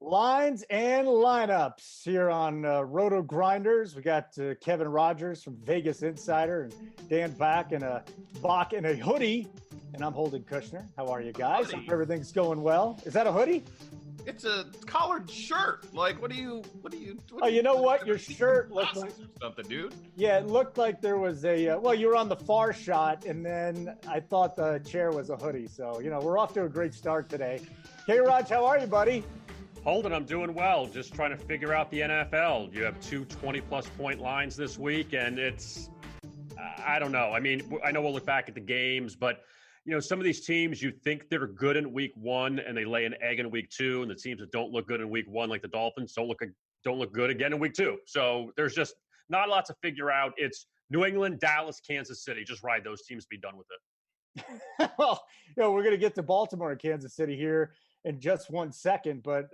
Lines and lineups here on RotoGrinders. We got Kevin Rogers from Vegas Insider and Dan Bach in a hoodie. And I'm Holden Kusher. How are you guys? Hope everything's going well. Is that a hoodie? It's a collared shirt. Like, what do you? Oh, you know what? Your shirt looked like something, dude. Yeah, it looked like there was a. Well, you were on the far shot, and then I thought the chair was a hoodie. So we're off to a great start today. Hey, Raj, how are you, buddy? Holden, I'm doing well. Just trying to figure out the NFL. You have two 20-plus point lines this week, and it's, I don't know. I mean, I know we'll look back at the games, but, some of these teams, you think they're good in week one, and they lay an egg in week two, and the teams that don't look good in week one, like the Dolphins, don't look good again in week two. So there's just not a lot to figure out. It's New England, Dallas, Kansas City. Just ride those teams, be done with it. Well, we're going to get to Baltimore and Kansas City here in just 1 second. But,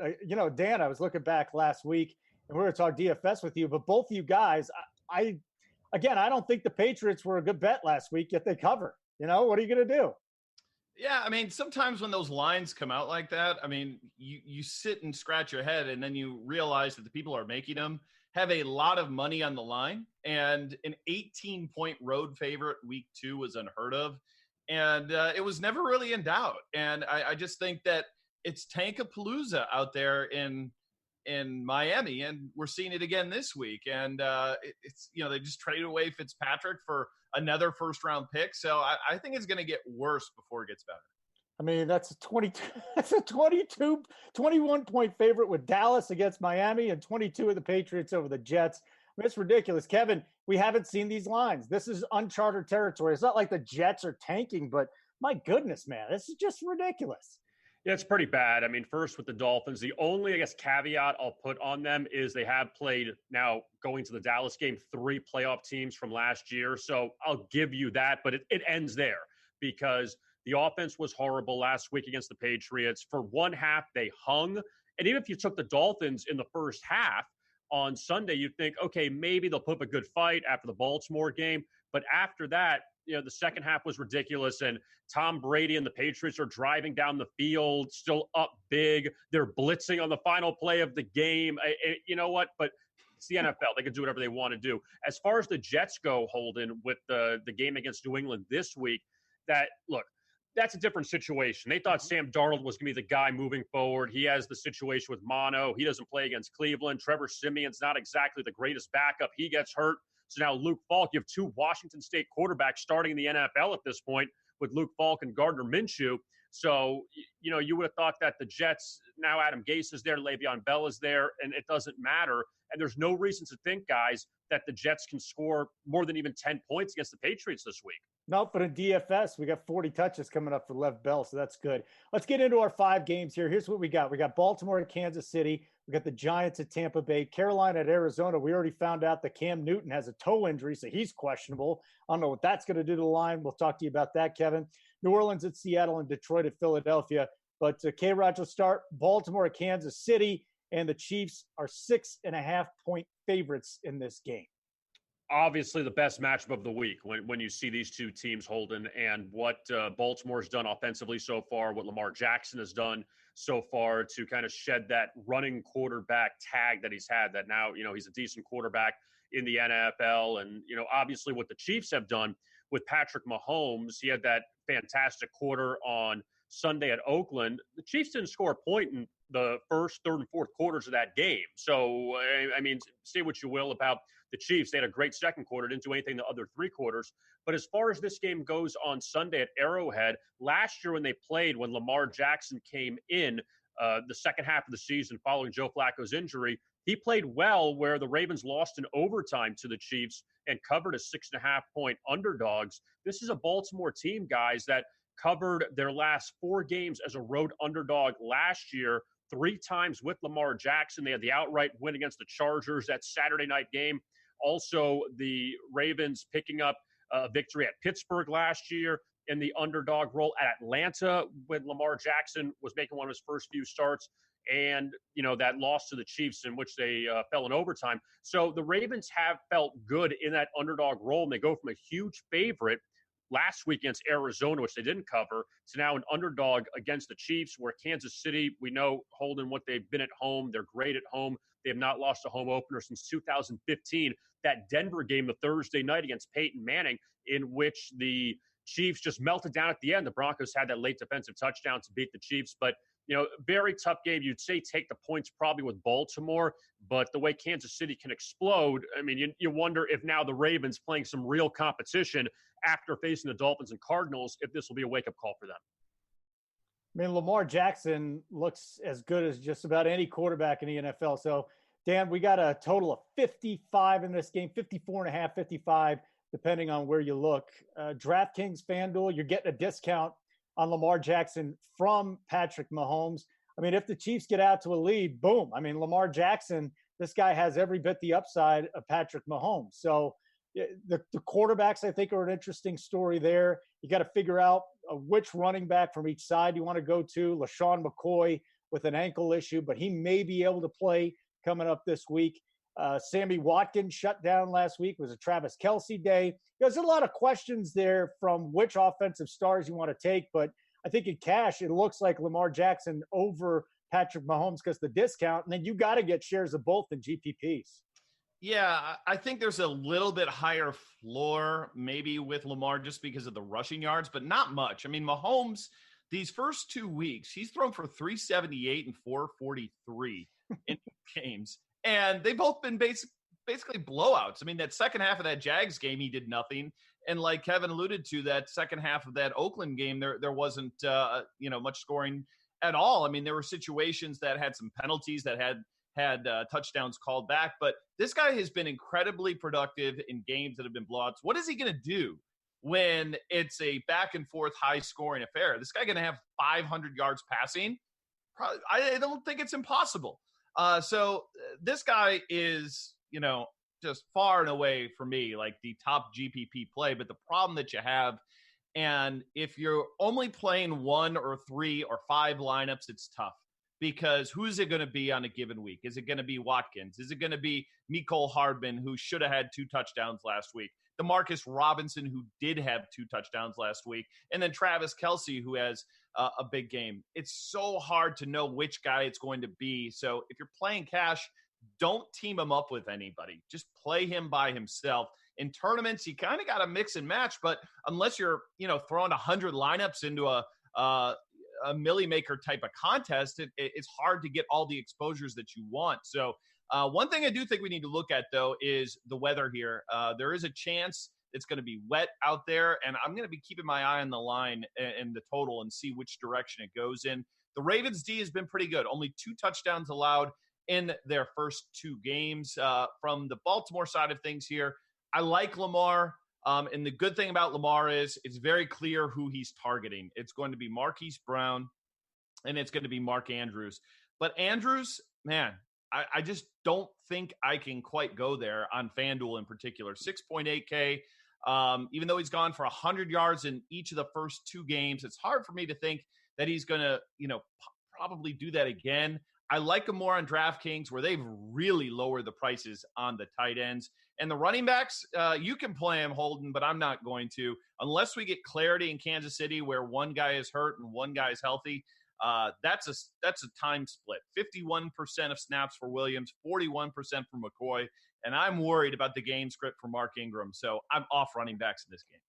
Dan, I was looking back last week, and we were going to talk DFS with you. But both of you guys, I don't think the Patriots were a good bet last week, yet they cover. What are you going to do? Yeah, I mean, sometimes when those lines come out like that, I mean, you sit and scratch your head, and then you realize that the people who are making them have a lot of money on the line. And an 18-point road favorite week two was unheard of. And it was never really in doubt. And I just think that it's Tankapalooza out there in Miami, and we're seeing it again this week. And it's they just traded away Fitzpatrick for another first-round pick, so I think it's going to get worse before it gets better. I mean, that's a 21-point favorite with Dallas against Miami, and 22 of the Patriots over the Jets. I mean, it's ridiculous, Kevin. We haven't seen these lines. This is uncharted territory. It's not like the Jets are tanking, but my goodness, man, this is just ridiculous. Yeah, it's pretty bad. I mean, first with the Dolphins, the only, caveat I'll put on them is they have played, now going to the Dallas game, 3 playoff teams from last year. So I'll give you that, but it ends there because the offense was horrible last week against the Patriots. For one half, they hung. And even if you took the Dolphins in the first half on Sunday, you'd think, okay, maybe they'll put up a good fight after the Baltimore game. But after that, the second half was ridiculous, and Tom Brady and the Patriots are driving down the field, still up big. They're blitzing on the final play of the game. You know what? But it's the NFL. They can do whatever they want to do. As far as the Jets go, Holden, with the game against New England this week, that's a different situation. They thought Sam Darnold was going to be the guy moving forward. He has the situation with mono. He doesn't play against Cleveland. Trevor Siemian's not exactly the greatest backup. He gets hurt. So now Luke Falk, you have 2 Washington State quarterbacks starting in the NFL at this point with Luke Falk and Gardner Minshew. So, you would have thought that the Jets, now Adam Gase is there, Le'Veon Bell is there, and it doesn't matter. And there's no reason to think, guys, that the Jets can score more than even 10 points against the Patriots this week. Nope, but in DFS, we got 40 touches coming up for Lev Bell, so that's good. Let's get into our 5 games here. Here's what we got. We got Baltimore at Kansas City. We got the Giants at Tampa Bay. Carolina at Arizona. We already found out that Cam Newton has a toe injury, so he's questionable. I don't know what that's going to do to the line. We'll talk to you about that, Kevin. New Orleans at Seattle and Detroit at Philadelphia. But K-Rod will start. Baltimore at Kansas City, and the Chiefs are 6.5-point favorites in this game. Obviously the best matchup of the week when you see these two teams, Holden, and what Baltimore's done offensively so far, what Lamar Jackson has done so far to kind of shed that running quarterback tag that he's had, that now, he's a decent quarterback in the NFL. And, obviously what the Chiefs have done with Patrick Mahomes, he had that fantastic quarter on Sunday at Oakland. The Chiefs didn't score a point in the first, third, and fourth quarters of that game. So, I mean, say what you will about the Chiefs. They had a great second quarter, didn't do anything the other 3 quarters. But as far as this game goes on Sunday at Arrowhead, last year when they played, when Lamar Jackson came in the second half of the season following Joe Flacco's injury, he played well where the Ravens lost in overtime to the Chiefs and covered as 6.5-point underdogs. This is a Baltimore team, guys, that covered their last 4 games as a road underdog last year, 3 times with Lamar Jackson. They had the outright win against the Chargers, that Saturday night game. Also, the Ravens picking up a victory at Pittsburgh last year in the underdog role at Atlanta when Lamar Jackson was making one of his first few starts. And, that loss to the Chiefs in which they fell in overtime. So the Ravens have felt good in that underdog role, and they go from a huge favorite last week against Arizona, which they didn't cover, to now an underdog against the Chiefs, where Kansas City, we know, Holden, what they've been at home. They're great at home. They have not lost a home opener since 2015. That Denver game, the Thursday night against Peyton Manning, in which the Chiefs just melted down at the end. The Broncos had that late defensive touchdown to beat the Chiefs. But, very tough game. You'd say take the points probably with Baltimore. But the way Kansas City can explode, I mean, you wonder if now the Ravens playing some real competition after facing the Dolphins and Cardinals, if this will be a wake-up call for them. I mean, Lamar Jackson looks as good as just about any quarterback in the NFL. So, Dan, we got a total of 55 in this game, 54.5, 55, depending on where you look. DraftKings, FanDuel, you're getting a discount on Lamar Jackson from Patrick Mahomes. I mean, if the Chiefs get out to a lead, boom. I mean, Lamar Jackson, this guy has every bit the upside of Patrick Mahomes. So the quarterbacks, I think, are an interesting story there. You got to figure out which running back from each side you want to go to. LaShawn McCoy with an ankle issue, but he may be able to play coming up this week. Sammy Watkins shut down last week. It was a Travis Kelce day. There's a lot of questions there from which offensive stars you want to take, but I think in cash, it looks like Lamar Jackson over Patrick Mahomes because the discount, and then you got to get shares of both in GPPs. Yeah, I think there's a little bit higher floor maybe with Lamar just because of the rushing yards, but not much. I mean, Mahomes, these first 2 weeks, he's thrown for 378 and 443 in games. And they've both been basically blowouts. I mean, that second half of that Jags game, he did nothing. And like Kevin alluded to, that second half of that Oakland game, there wasn't, much scoring at all. I mean, there were situations that had some penalties that had touchdowns called back. But this guy has been incredibly productive in games that have been blowouts. What is he going to do when it's a back and forth, high scoring affair? This guy going to have 500 yards passing? Probably, I don't think it's impossible. So this guy is, just far and away for me, like the top GPP play. But the problem that you have, and if you're only playing 1 or 3 or 5 lineups, it's tough because who's it going to be on a given week? Is it going to be Watkins? Is it going to be Mecole Hardman, who should have had 2 touchdowns last week? DeMarcus Robinson, who did have 2 touchdowns last week, and then Travis Kelce, who has a big game. It's so hard to know which guy it's going to be. So if you're playing cash, don't team him up with anybody. Just play him by himself. In tournaments, you kind of got to mix and match, but unless you're, throwing 100 lineups into a Millie Maker type of contest, it's hard to get all the exposures that you want. So one thing I do think we need to look at, though, is the weather here. There is a chance it's going to be wet out there, and I'm going to be keeping my eye on the line and the total and see which direction it goes in. The Ravens' D has been pretty good. Only 2 touchdowns allowed in their first 2 games. From the Baltimore side of things here, I like Lamar. And the good thing about Lamar is it's very clear who he's targeting. It's going to be Marquise Brown, and it's going to be Mark Andrews. But Andrews, man, I just don't think I can quite go there on FanDuel in particular. 6.8K. Even though he's gone for 100 yards in each of the first 2 games, it's hard for me to think that he's going to, probably do that again. I like him more on DraftKings, where they've really lowered the prices on the tight ends. And the running backs, you can play him, Holden, but I'm not going to. Unless we get clarity in Kansas City where one guy is hurt and one guy is healthy, that's a time split. 51% of snaps for Williams, 41% for McCoy. And I'm worried about the game script for Mark Ingram. So I'm off running backs in this game.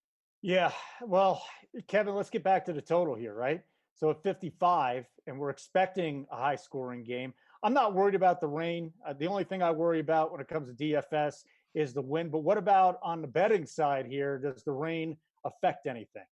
Yeah, well, Kevin, let's get back to the total here, right? So at 55, and we're expecting a high-scoring game. I'm not worried about the rain. The only thing I worry about when it comes to DFS is the wind. But what about on the betting side here? Does the rain affect anything?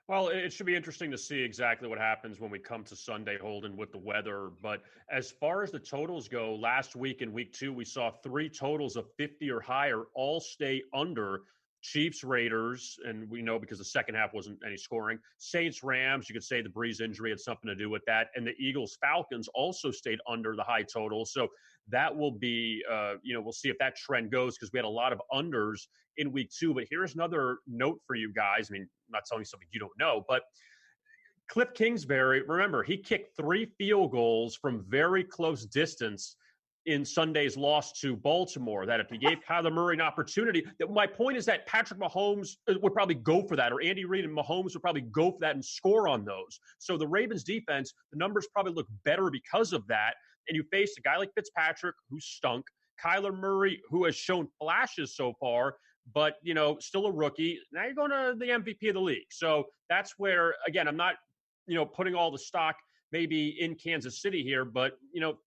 Well, it should be interesting to see exactly what happens when we come to Sunday, Holden, with the weather. But as far as the totals go, last week in week 2, we saw 3 totals of 50 or higher all stay under. Chiefs, Raiders, and we know because the second half wasn't any scoring. Saints, Rams, you could say the Breeze injury had something to do with that. And the Eagles, Falcons also stayed under the high total. So that will be, we'll see if that trend goes because we had a lot of unders in week 2. But here's another note for you guys. I mean, I'm not telling you something you don't know, but Cliff Kingsbury, remember, he kicked 3 field goals from very close distance in Sunday's loss to Baltimore, that if he gave Kyler Murray an opportunity, that my point is that Patrick Mahomes would probably go for that, or Andy Reid and Mahomes would probably go for that and score on those. So the Ravens defense, the numbers probably look better because of that. And you face a guy like Fitzpatrick, who stunk, Kyler Murray, who has shown flashes so far, but, still a rookie. Now you're going to the MVP of the league. So that's where, again, I'm not, putting all the stock maybe in Kansas City here, but,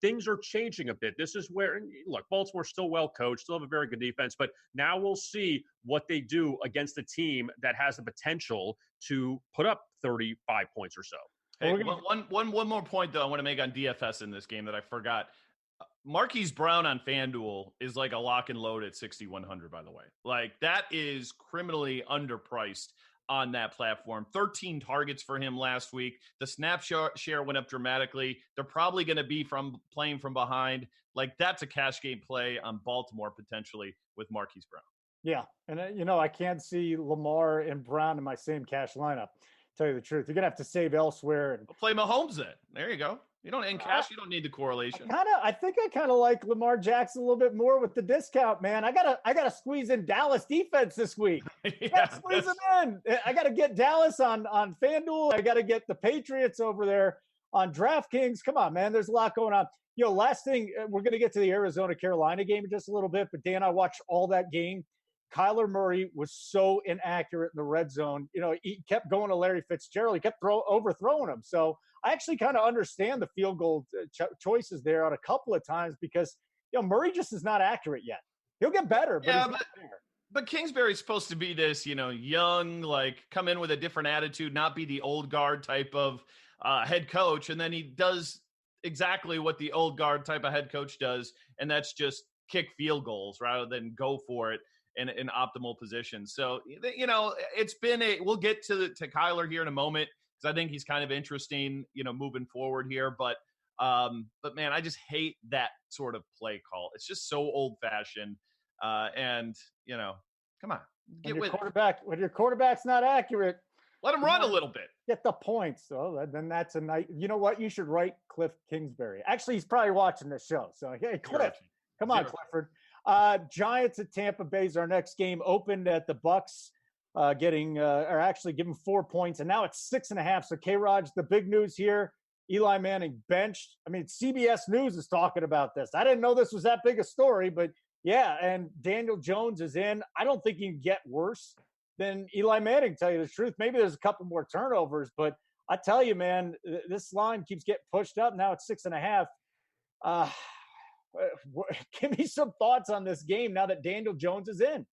things are changing a bit. This is where, look, Baltimore's still well coached, still have a very good defense, but now we'll see what they do against a team that has the potential to put up 35 points or so. Hey, one more point, though, I want to make on DFS in this game that I forgot. Marquise Brown on FanDuel is like a lock and load at 6,100, by the way. Like, that is criminally underpriced on that platform. 13 targets for him last week. The snap share went up dramatically. They're probably going to be playing from behind. Like, that's a cash game play on Baltimore potentially with Marquise Brown. Yeah. And, I can't see Lamar and Brown in my same cash lineup. Tell you the truth. You're going to have to save elsewhere. And play Mahomes then. There you go. You don't in cash. You don't need the correlation. I think I kind of like Lamar Jackson a little bit more with the discount, man. I gotta squeeze in Dallas defense this week. Squeeze them in. I gotta get Dallas on FanDuel. I gotta get the Patriots over there on DraftKings. Come on, man. There's a lot going on. Last thing, we're gonna get to the Arizona-Carolina game in just a little bit, but Dan, I watched all that game. Kyler Murray was so inaccurate in the red zone. He kept going to Larry Fitzgerald. He kept overthrowing him. So I actually kind of understand the field goal choices there on a couple of times because, Murray just is not accurate yet. He'll get better, but he's not there. But Kingsbury's supposed to be this, young, like come in with a different attitude, not be the old guard type of head coach. And then he does exactly what the old guard type of head coach does. And that's just kick field goals rather than go for it in optimal position. So, it's been we'll get to Kyler here in a moment because I think he's kind of interesting, moving forward here. But man, I just hate that sort of play call. It's just so old fashioned. And, come on, when your quarterback's not accurate, let him run a little bit. Get the points. So then that's a night. You know what? You should write Cliff Kingsbury. Actually, he's probably watching this show. So, hey, Cliff, come on, Clifford. Giants at Tampa Bay is our next game. Opened at the Bucks, giving 4 points, and now it's 6.5. So K-Raj, the big news here: Eli Manning benched. I mean, CBS News is talking about this. I didn't know this was that big a story, but yeah. And Daniel Jones is in. I don't think he can get worse than Eli Manning. Tell you the truth, maybe there's a couple more turnovers, but I tell you, man, this line keeps getting pushed up. Now it's 6.5. Give me some thoughts on this game now that Daniel Jones is in.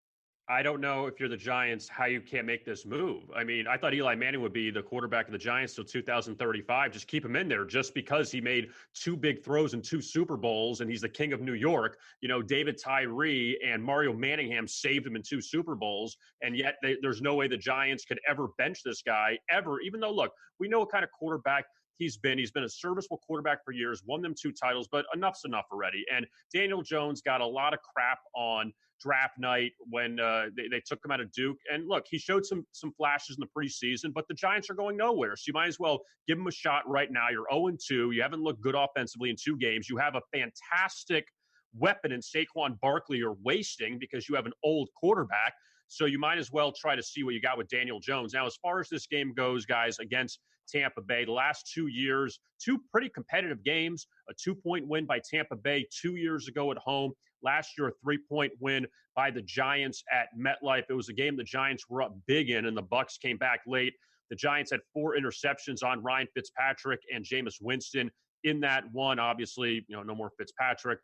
I don't know if you're the Giants, how you can't make this move. I mean, I thought Eli Manning would be the quarterback of the Giants till 2035. Just keep him in there just because he made 2 big throws in 2 Super Bowls and he's the king of New York. David Tyree and Mario Manningham saved him in 2 Super Bowls. And yet there's no way the Giants could ever bench this guy ever, even though, look, we know what kind of quarterback he's been a serviceable quarterback for years, won them 2 titles, but enough's enough already. And Daniel Jones got a lot of crap on draft night when they took him out of Duke. And look, he showed some flashes in the preseason, but the Giants are going nowhere. So you might as well give him a shot right now. You're 0-2. You haven't looked good offensively in 2 games. You have a fantastic weapon in Saquon Barkley you're wasting because you have an old quarterback. So you might as well try to see what you got with Daniel Jones. Now, as far as this game goes, guys, against Tampa Bay, the last 2 years, 2 pretty competitive games, a 2-point win by Tampa Bay 2 years ago at home. Last year, a 3-point win by the Giants at MetLife. It was a game the Giants were up big in, and the Bucs came back late. The Giants had 4 interceptions on Ryan Fitzpatrick and Jameis Winston in that one. Obviously, no more Fitzpatrick.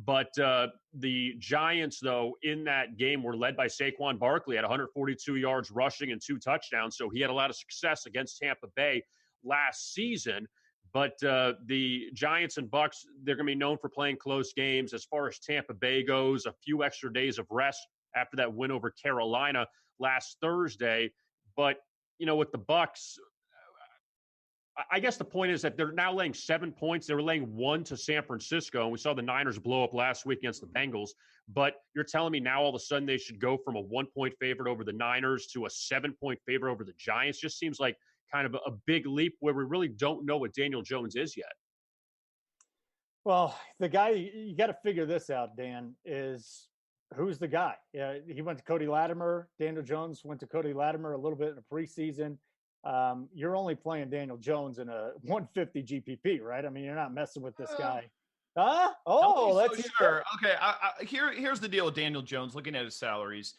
But the Giants, though, in that game were led by Saquon Barkley at 142 yards rushing and 2 touchdowns. So he had a lot of success against Tampa Bay last season. But the Giants and Bucs, they're going to be known for playing close games. As far as Tampa Bay goes, a few extra days of rest after that win over Carolina last Thursday. But, with the Bucs, I guess the point is that they're now laying 7 points. They were laying 1 to San Francisco, and we saw the Niners blow up last week against the Bengals. But you're telling me now all of a sudden they should go from a 1-point favorite over the Niners to a 7-point favorite over the Giants? Just seems like kind of a big leap where we really don't know what Daniel Jones is yet. Well, the guy you got to figure this out, Dan, is who's the guy? He went to Cody Latimer. Daniel Jones went to Cody Latimer a little bit in the preseason. You're only playing Daniel Jones in a 150 GPP, right? I mean, you're not messing with this guy. Huh? Oh, that's sure. Okay, here's the deal with Daniel Jones. Looking at his salaries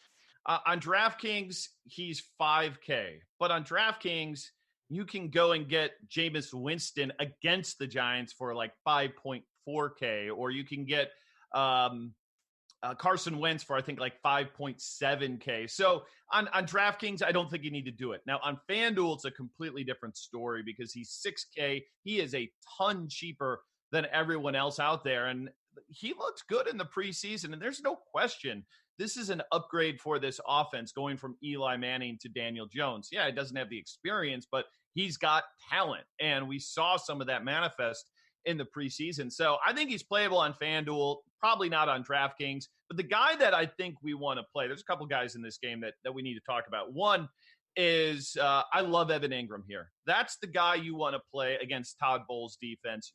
on DraftKings, he's $5K, but on DraftKings, you can go and get Jameis Winston against the Giants for like 5.4K, or you can get Carson Wentz for I think like 5.7K. So on DraftKings, I don't think you need to do it. Now on FanDuel, it's a completely different story because he's 6K. He is a ton cheaper than everyone else out there, and he looked good in the preseason. And there's no question this is an upgrade for this offense going from Eli Manning to Daniel Jones. Yeah, he doesn't have the experience, but he's got talent, and we saw some of that manifest in the preseason. So I think he's playable on FanDuel, probably not on DraftKings. But the guy that I think we want to play, there's a couple guys in this game that we need to talk about. One is I love Evan Ingram here. That's the guy you want to play against Todd Bowles' defense.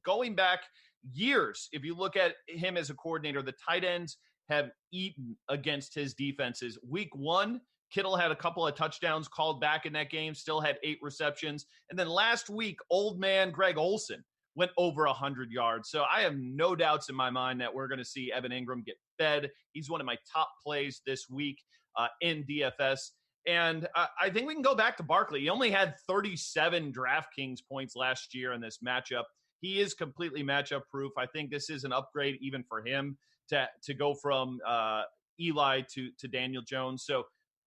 Going back years, if you look at him as a coordinator, the tight ends have eaten against his defenses. Week 1, Kittle had a couple of touchdowns called back in that game, still had 8 receptions. And then last week, old man Greg Olsen went over 100 yards. So I have no doubts in my mind that we're going to see Evan Ingram get fed. He's one of my top plays this week in DFS. And I think we can go back to Barkley. He only had 37 DraftKings points last year in this matchup. He is completely matchup proof. I think this is an upgrade even for him to go from Eli to Daniel Jones. So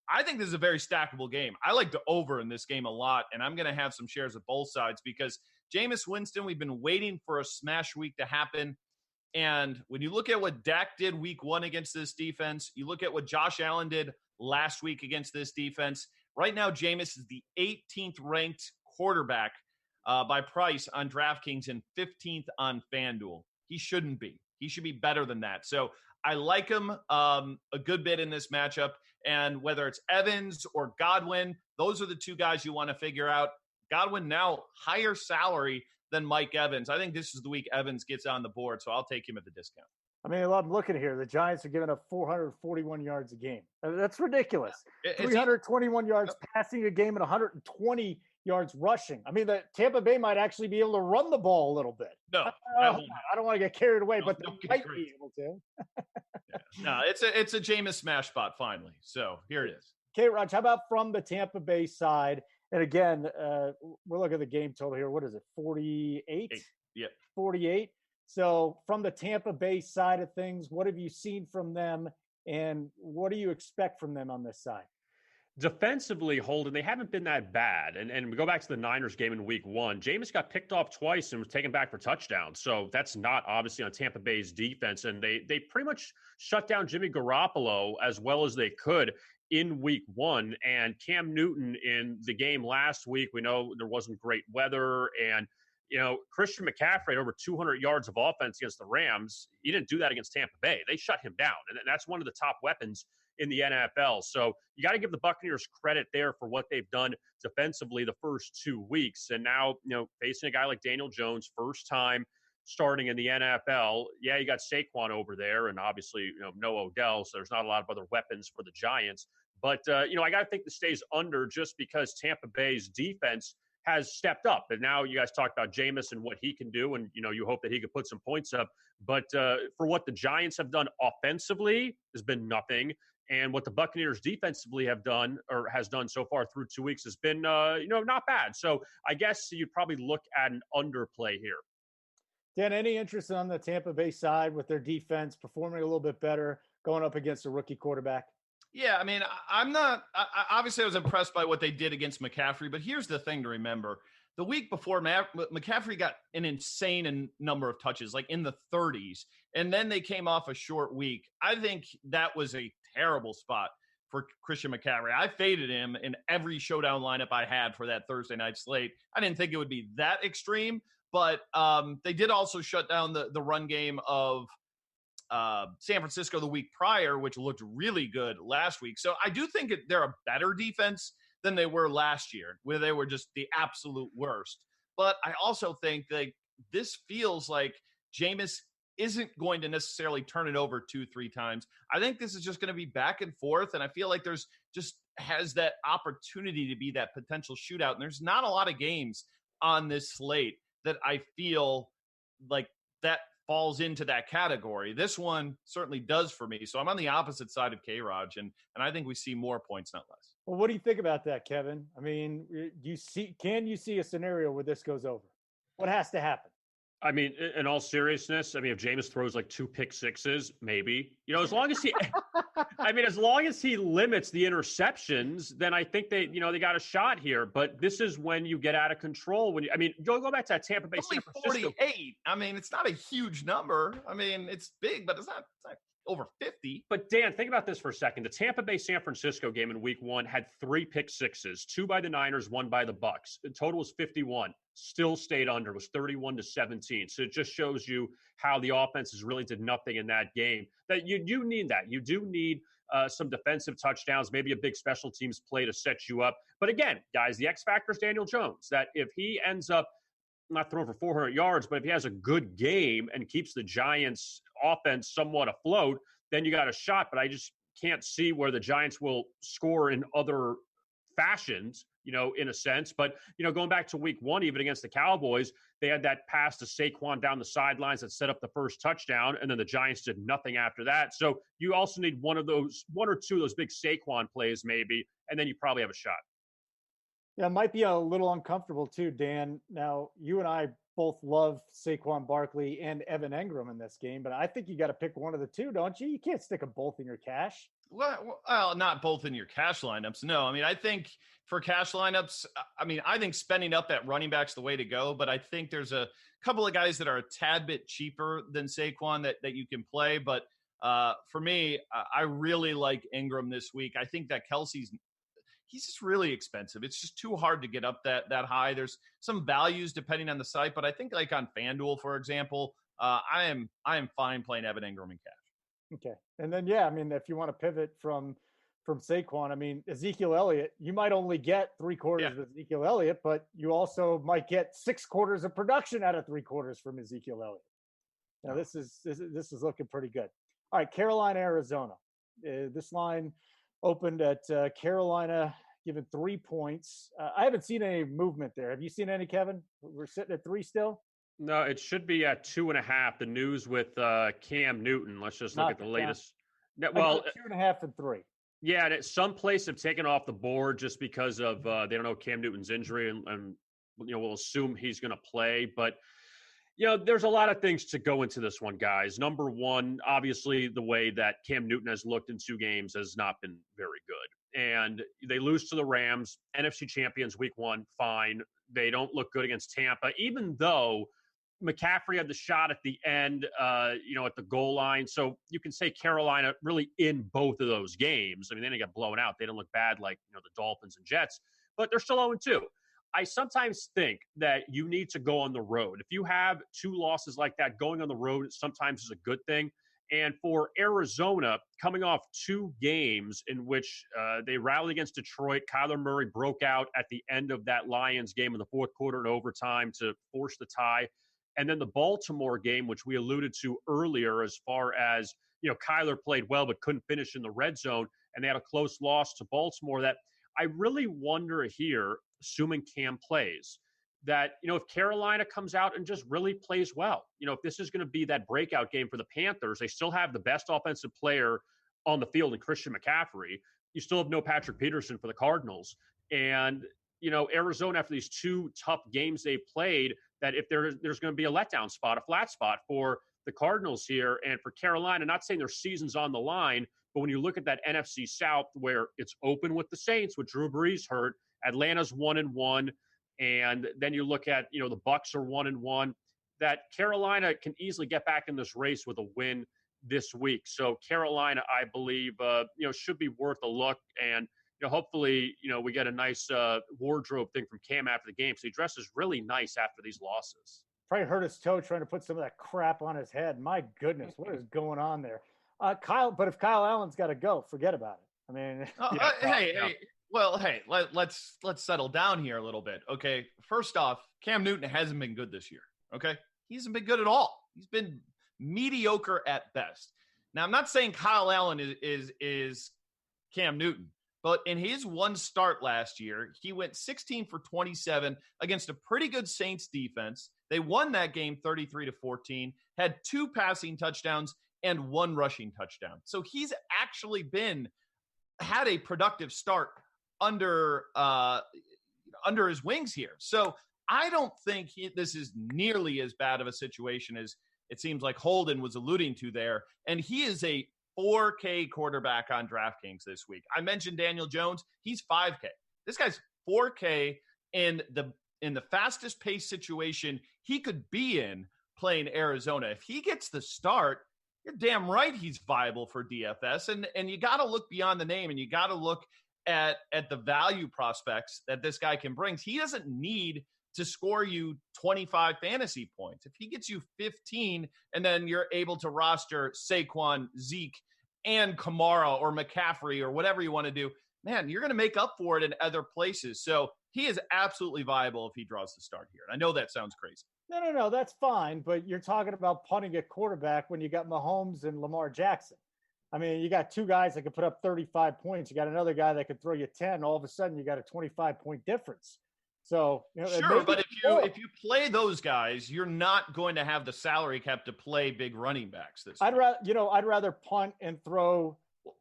I think this is a very stackable game. I like the over in this game a lot, and I'm going to have some shares of both sides because Jameis Winston, we've been waiting for a smash week to happen. And when you look at what Dak did week 1 against this defense, you look at what Josh Allen did last week against this defense. Right now, Jameis is the 18th ranked quarterback by price on DraftKings and 15th on FanDuel. He shouldn't be. He should be better than that. So I like him a good bit in this matchup. And whether it's Evans or Godwin, those are the two guys you want to figure out. Godwin now higher salary than Mike Evans. I think this is the week Evans gets on the board, so I'll take him at the discount. I mean, I'm looking here. The Giants are giving up 441 yards a game. That's ridiculous. 321 yards passing a game and 120 yards rushing. I mean, the Tampa Bay might actually be able to run the ball a little bit. No, I don't want to get carried away, but they might be able to. No, it's a Jameis smash spot finally. So here it is. Okay, Raj, how about from the Tampa Bay side? And again, we're looking at the game total here. What is it, 48? Yeah. 48. So from the Tampa Bay side of things, what have you seen from them, and what do you expect from them on this side? Defensively, Holden, they haven't been that bad. And we go back to the Niners game in week 1. Jameis got picked off twice and was taken back for touchdowns. So that's not obviously on Tampa Bay's defense. And they pretty much shut down Jimmy Garoppolo as well as they could in week 1. And Cam Newton in the game last week, we know there wasn't great weather. And, Christian McCaffrey had over 200 yards of offense against the Rams. He didn't do that against Tampa Bay. They shut him down. And that's one of the top weapons in the NFL. So you got to give the Buccaneers credit there for what they've done defensively the first 2 weeks. And now, facing a guy like Daniel Jones, first time starting in the NFL. Yeah, you got Saquon over there and obviously, no Odell. So there's not a lot of other weapons for the Giants. But, I got to think this stays under just because Tampa Bay's defense has stepped up. And now you guys talked about Jameis and what he can do. And, you hope that he could put some points up. But for what the Giants have done offensively has been nothing. And what the Buccaneers defensively has done so far through 2 weeks has been, not bad. So I guess you'd probably look at an underplay here. Dan, any interest on the Tampa Bay side with their defense performing a little bit better, going up against a rookie quarterback? Yeah, I mean, obviously I was impressed by what they did against McCaffrey, but here's the thing to remember. The week before, McCaffrey got an insane number of touches, like in the 30s, and then they came off a short week. I think that was a terrible spot for Christian McCaffrey. I faded him in every showdown lineup I had for that Thursday night slate. I didn't think it would be that extreme, but they did also shut down the run game of San Francisco the week prior, which looked really good last week. So I do think they're a better defense than they were last year, where they were just the absolute worst. But I also think that this feels like Jameis isn't going to necessarily turn it over 2-3 times. I think this is just going to be back and forth, and I feel like there's just has that opportunity to be that potential shootout. And there's not a lot of games on this slate that I feel like that falls into that category. This one certainly does for me. So I'm on the opposite side of K-Raj, and I think we see more points, not less. Well, what do you think about that, Kevin? I mean, can you see a scenario where this goes over? What has to happen? I mean, in all seriousness, I mean, if Jameis throws like 2 pick sixes, maybe, as long as he, as long as he limits the interceptions, then I think they got a shot here. But this is when you get out of control. Go back to that Tampa Bay, San Francisco. 48. I mean, it's not a huge number. I mean, it's big, but it's not over 50. But Dan, think about this for a second. The Tampa Bay San Francisco game in week 1 had 3 pick sixes, 2 by the Niners, 1 by the Bucks. The total was 51. Still stayed under. It was 31-17. So it just shows you how the offenses really did nothing in that game. That you do need that. You do need some defensive touchdowns, maybe a big special teams play to set you up. But again, guys, the X factor is Daniel Jones. That if he ends up not throwing for 400 yards, but if he has a good game and keeps the Giants offense somewhat afloat, then you got a shot. But I just can't see where the Giants will score in other fashions, in a sense. But, going back to week 1, even against the Cowboys, they had that pass to Saquon down the sidelines that set up the first touchdown. And then the Giants did nothing after that. So you also need one or two of those big Saquon plays, maybe, and then you probably have a shot. Yeah, it might be a little uncomfortable too, Dan. Now, you and I both love Saquon Barkley and Evan Engram in this game, but I think you got to pick one of the two, don't you? You can't stick them both in your cash. Well, not both in your cash lineups. No, I think for cash lineups, I think spending up at running back's the way to go, but I think there's a couple of guys that are a tad bit cheaper than Saquon that you can play. But for me, I really like Engram this week. I think that he's just really expensive. It's just too hard to get up that high. There's some values depending on the site, but I think like on FanDuel, for example, I am fine playing Evan Engram in cash. Okay. And then, if you want to pivot from Saquon, Ezekiel Elliott, you might only get 3 quarters of Ezekiel Elliott, but you also might get 6 quarters of production out of 3 quarters from Ezekiel Elliott. Now, this is looking pretty good. All right, Carolina, Arizona. This line opened at Carolina, given 3 points. I haven't seen any movement there. Have you seen any, Kevin? We're sitting at 3 still? No, it should be at 2.5. The news with Cam Newton. Let's just look at the latest. Well, 2.5 and 3. Yeah, some places have taken off the board just because of they don't know Cam Newton's injury, and we'll assume he's going to play. But there's a lot of things to go into this one, guys. Number one, obviously, the way that Cam Newton has looked in 2 games has not been very good. And they lose to the Rams, NFC champions week 1, fine. They don't look good against Tampa, even though McCaffrey had the shot at the end, at the goal line. So you can say Carolina really in both of those games. They didn't get blown out. They didn't look bad like the Dolphins and Jets, but they're still 0-2. I sometimes think that you need to go on the road. If you have 2 losses like that, going on the road sometimes is a good thing. And for Arizona, coming off 2 games in which they rallied against Detroit, Kyler Murray broke out at the end of that Lions game in the 4th quarter in overtime to force the tie. And then the Baltimore game, which we alluded to earlier, as far as, Kyler played well but couldn't finish in the red zone, and they had a close loss to Baltimore. That I really wonder here, assuming Cam plays, that, if Carolina comes out and just really plays well, if this is going to be that breakout game for the Panthers, they still have the best offensive player on the field in Christian McCaffrey. You still have no Patrick Peterson for the Cardinals. And, Arizona, after these 2 tough games they played, that if there's going to be a letdown spot, a flat spot for the Cardinals here and for Carolina, not saying their season's on the line, but when you look at that NFC South where it's open with the Saints, with Drew Brees hurt, Atlanta's 1-1, and then you look at, the Bucs are 1-1, that Carolina can easily get back in this race with a win this week. So Carolina, I believe, should be worth a look. And, hopefully, we get a nice wardrobe thing from Cam after the game. So he dresses really nice after these losses. Probably hurt his toe trying to put some of that crap on his head. My goodness, what is going on there? But if Kyle Allen's got to go, forget about it. Let's settle down here a little bit. Okay. First off, Cam Newton hasn't been good this year. Okay. He hasn't been good at all. He's been mediocre at best. Now, I'm not saying Kyle Allen is Cam Newton, but in his one start last year, he went 16 for 27 against a pretty good Saints defense. They won that game 33-14, had 2 passing touchdowns and 1 rushing touchdown. So he's actually had a productive start under his wings here. So I don't think this is nearly as bad of a situation as it seems like Holden was alluding to there. And he is a 4K quarterback on DraftKings this week. I mentioned Daniel Jones. He's 5K. This guy's 4K in the fastest pace situation he could be in playing Arizona. If he gets the start, you're damn right he's viable for DFS. And you got to look beyond the name, and you got to look at the value prospects that this guy can bring. He doesn't need to score you 25 fantasy points. If he gets you 15 and then you're able to roster Saquon, Zeke, and Kamara or McCaffrey or whatever you want to do, man, you're going to make up for it in other places. So he is absolutely viable if he draws the start here. And I know that sounds crazy. No, that's fine. But you're talking about punting at quarterback when you got Mahomes and Lamar Jackson. I mean, you got 2 guys that could put up 35 points. You got another guy that could throw you 10. All of a sudden, you got a 25-point difference. So, sure, but if you play those guys, you're not going to have the salary cap to play big running backs this I'd rather punt and throw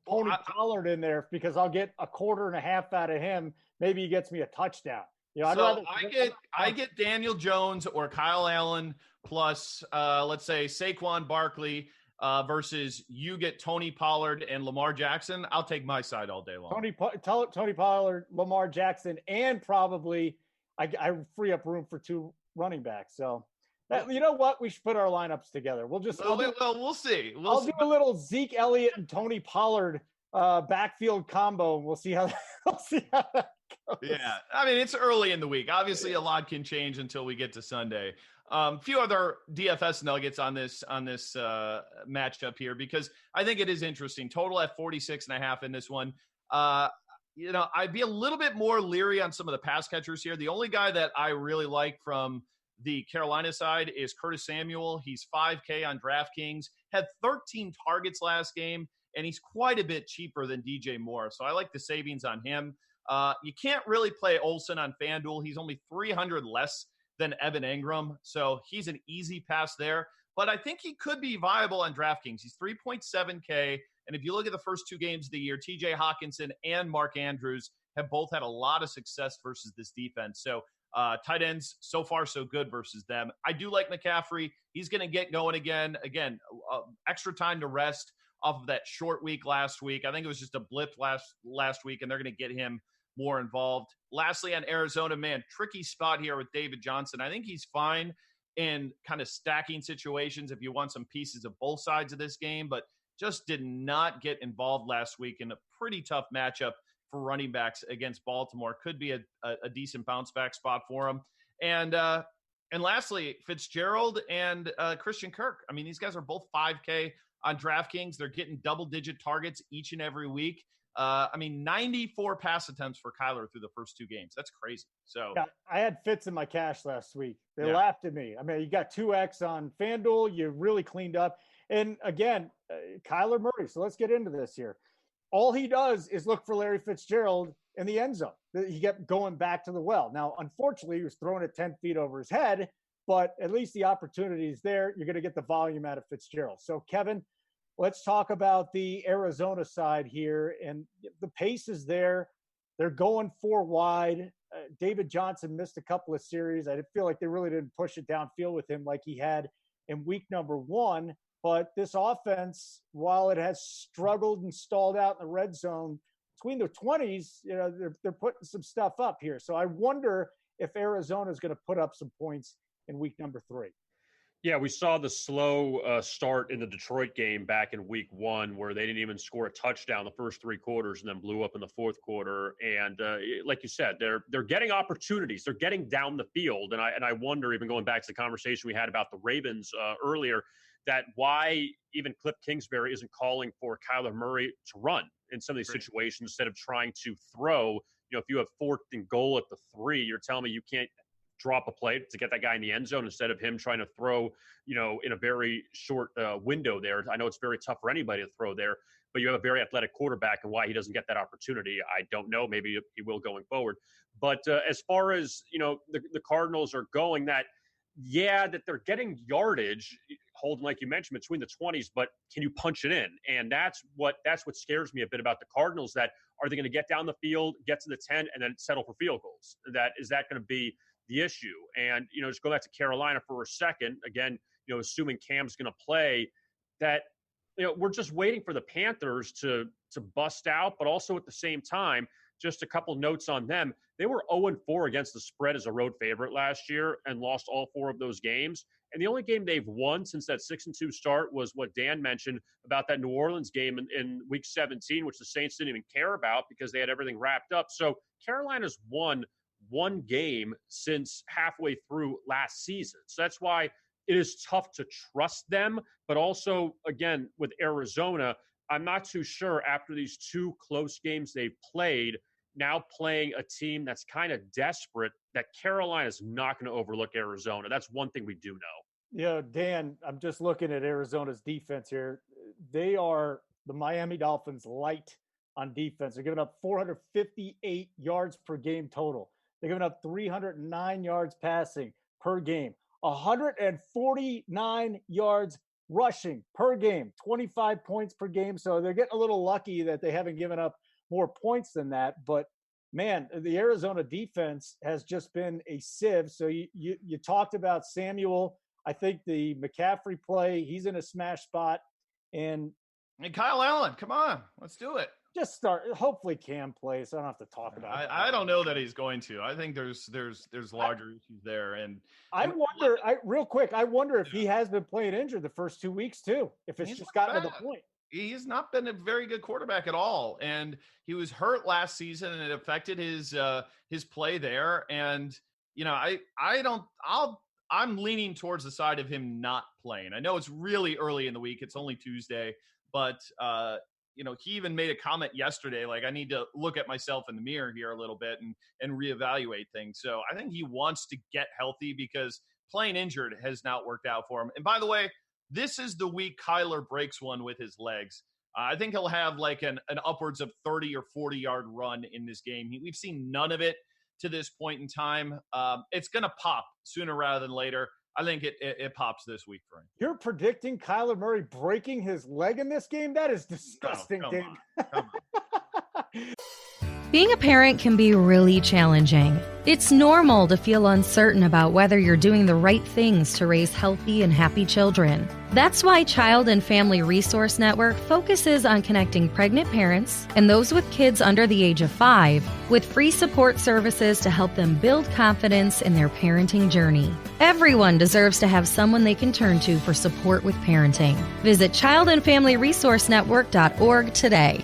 Tony Pollard in there because I'll get a quarter and a half out of him. Maybe he gets me a touchdown. I get Daniel Jones or Kyle Allen plus let's say Saquon Barkley versus you get Tony Pollard and Lamar Jackson. I'll take my side all day long. Tony Pollard, Lamar Jackson, and probably I free up room for 2 running backs. So, you know what? We should put our lineups together. We'll see. I'll do a little Zeke Elliott and Tony Pollard backfield combo, and we'll see how that goes. Yeah, I mean, it's early in the week. Obviously, a lot can change until we get to Sunday. A few other DFS nuggets on this matchup here because I think it is interesting. Total at 46.5 in this one. I'd be a little bit more leery on some of the pass catchers here. The only guy that I really like from the Carolina side is Curtis Samuel. He's 5K on DraftKings, had 13 targets last game, and he's quite a bit cheaper than DJ Moore. So I like the savings on him. You can't really play Olsen on FanDuel. He's only 300 less than Evan Engram. So he's an easy pass there. But I think he could be viable on DraftKings. He's 3.7K. And if you look at the first 2 games of the year, TJ Hawkinson and Mark Andrews have both had a lot of success versus this defense. So tight ends, so far so good versus them. I do like McCaffrey. He's going to get going again. Again, extra time to rest off of that short week last week. I think it was just a blip last week, and they're going to get him more involved. Lastly, on Arizona, man, tricky spot here with David Johnson. I think he's fine in kind of stacking situations if you want some pieces of both sides of this game, but just did not get involved last week in a pretty tough matchup for running backs against Baltimore. Could be a decent bounce back spot for him. And lastly, Fitzgerald and Christian Kirk. I mean, these guys are both 5K on DraftKings. They're getting double-digit targets each and every week. 94 pass attempts for Kyler through the first 2 games. That's crazy. So yeah, I had Fitz in my cash last week. They laughed at me. I mean, you got 2X on FanDuel. You really cleaned up. And again, Kyler Murray. So let's get into this here. All he does is look for Larry Fitzgerald in the end zone. He kept going back to the well. Now, unfortunately, he was throwing it 10 feet over his head, but at least the opportunity is there. You're going to get the volume out of Fitzgerald. So, Kevin, let's talk about the Arizona side here. And the pace is there. They're going 4 wide. David Johnson missed a couple of series. I feel like they really didn't push it downfield with him like he had in week number 1. But this offense, while it has struggled and stalled out in the red zone between the 20s, they're putting some stuff up here. So I wonder if Arizona is going to put up some points in week number 3. Yeah, we saw the slow start in the Detroit game back in week 1 where they didn't even score a touchdown the first 3 quarters and then blew up in the 4th quarter. And like you said, they're getting opportunities. They're getting down the field. And I wonder, even going back to the conversation we had about the Ravens earlier, that why even Cliff Kingsbury isn't calling for Kyler Murray to run in some of these situations instead of trying to throw. If you have 4th and goal at the 3, you're telling me you can't drop a play to get that guy in the end zone instead of him trying to throw, in a very short window there. I know it's very tough for anybody to throw there, but you have a very athletic quarterback, and why he doesn't get that opportunity, I don't know. Maybe he will going forward. But as far as, the Cardinals are going, that they're getting yardage, Holden, like you mentioned, between the 20s, but can you punch it in? And that's what scares me a bit about the Cardinals, that are they going to get down the field, get to the 10, and then settle for field goals? Is that going to be the issue? And, just go back to Carolina for a second, again, assuming Cam's going to play, that, we're just waiting for the Panthers to bust out, but also at the same time, just a couple notes on them. They were 0-4 against the spread as a road favorite last year and lost all 4 of those games. And the only game they've won since that 6-2 start was what Dan mentioned about that New Orleans game in Week 17, which the Saints didn't even care about because they had everything wrapped up. So Carolina's won 1 game since halfway through last season. So that's why it is tough to trust them. But also, again, with Arizona, I'm not too sure after these 2 close games they've played, now playing a team that's kind of desperate, that Carolina's not going to overlook Arizona. That's one thing we do know. Dan, I'm just looking at Arizona's defense here. They are the Miami Dolphins light on defense. They're giving up 458 yards per game total. They're giving up 309 yards passing per game, 149 yards rushing per game, 25 points per game. So they're getting a little lucky that they haven't given up more points than that. But man, the Arizona defense has just been a sieve. So you talked about Samuel. I think the McCaffrey play, he's in a smash spot. And Kyle Allen, come on, let's do it. Just start. Hopefully Cam plays. I don't have to talk about it. I don't know that he's going to. I think there's larger issues there. And I wonder, real quick, I wonder if he has been playing injured the first 2 weeks too, if it's just gotten to the point. He's not been a very good quarterback at all. And he was hurt last season and it affected his play there. And, I'm leaning towards the side of him not playing. I know it's really early in the week. It's only Tuesday, but, he even made a comment yesterday, like, I need to look at myself in the mirror here a little bit and reevaluate things. So I think he wants to get healthy because playing injured has not worked out for him. And by the way, this is the week Kyler breaks one with his legs. I think he'll have like an upwards of 30 or 40-yard run in this game. We've seen none of it to this point in time. It's going to pop sooner rather than later. I think it pops this week for him. You're predicting Kyler Murray breaking his leg in this game? That is disgusting, Come on. Being a parent can be really challenging. It's normal to feel uncertain about whether you're doing the right things to raise healthy and happy children. That's why Child and Family Resource Network focuses on connecting pregnant parents and those with kids under the age of 5 with free support services to help them build confidence in their parenting journey. Everyone deserves to have someone they can turn to for support with parenting. Visit childandfamilyresourcenetwork.org today.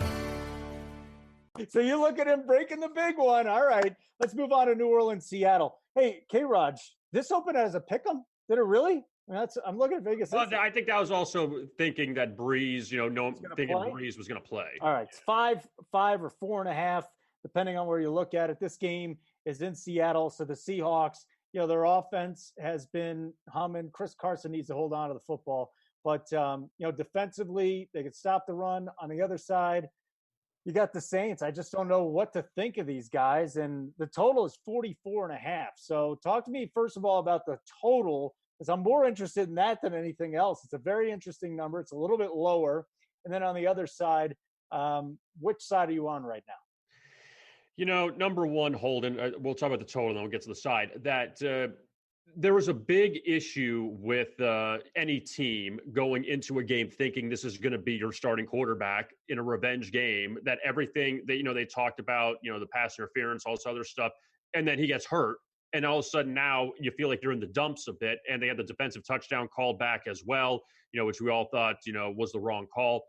So you look at him breaking the big one. All right, let's move on to New Orleans, Seattle. Hey, K-Raj, this opened as a pick'em. Did it really? I'm looking at Vegas. Well, I think that was also thinking that Breeze, thinking Breeze was going to play. All right, it's 5 or 4.5, depending on where you look at it. This game is in Seattle, so the Seahawks, their offense has been humming. Chris Carson needs to hold on to the football, but defensively they could stop the run. On the other side, you got the Saints. I just don't know what to think of these guys. And the total is 44.5. So talk to me, first of all, about the total, because I'm more interested in that than anything else. It's a very interesting number. It's a little bit lower. And then on the other side, which side are you on right now? Number one, Holden, we'll talk about the total and then we'll get to the side, that there was a big issue with any team going into a game thinking this is going to be your starting quarterback in a revenge game, that everything that, they talked about, the pass interference, all this other stuff, and then he gets hurt. And all of a sudden now you feel like you're in the dumps a bit, and they had the defensive touchdown call back as well, which we all thought, was the wrong call.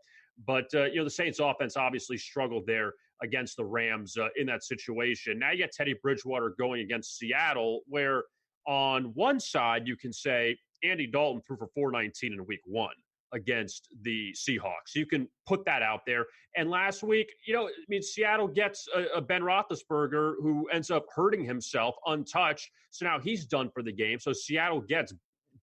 But, the Saints offense obviously struggled there against the Rams in that situation. Now you get Teddy Bridgewater going against Seattle, where on one side, you can say Andy Dalton threw for 419 in week 1 against the Seahawks. You can put that out there. And last week, Seattle gets a Ben Roethlisberger who ends up hurting himself untouched. So now he's done for the game. So Seattle gets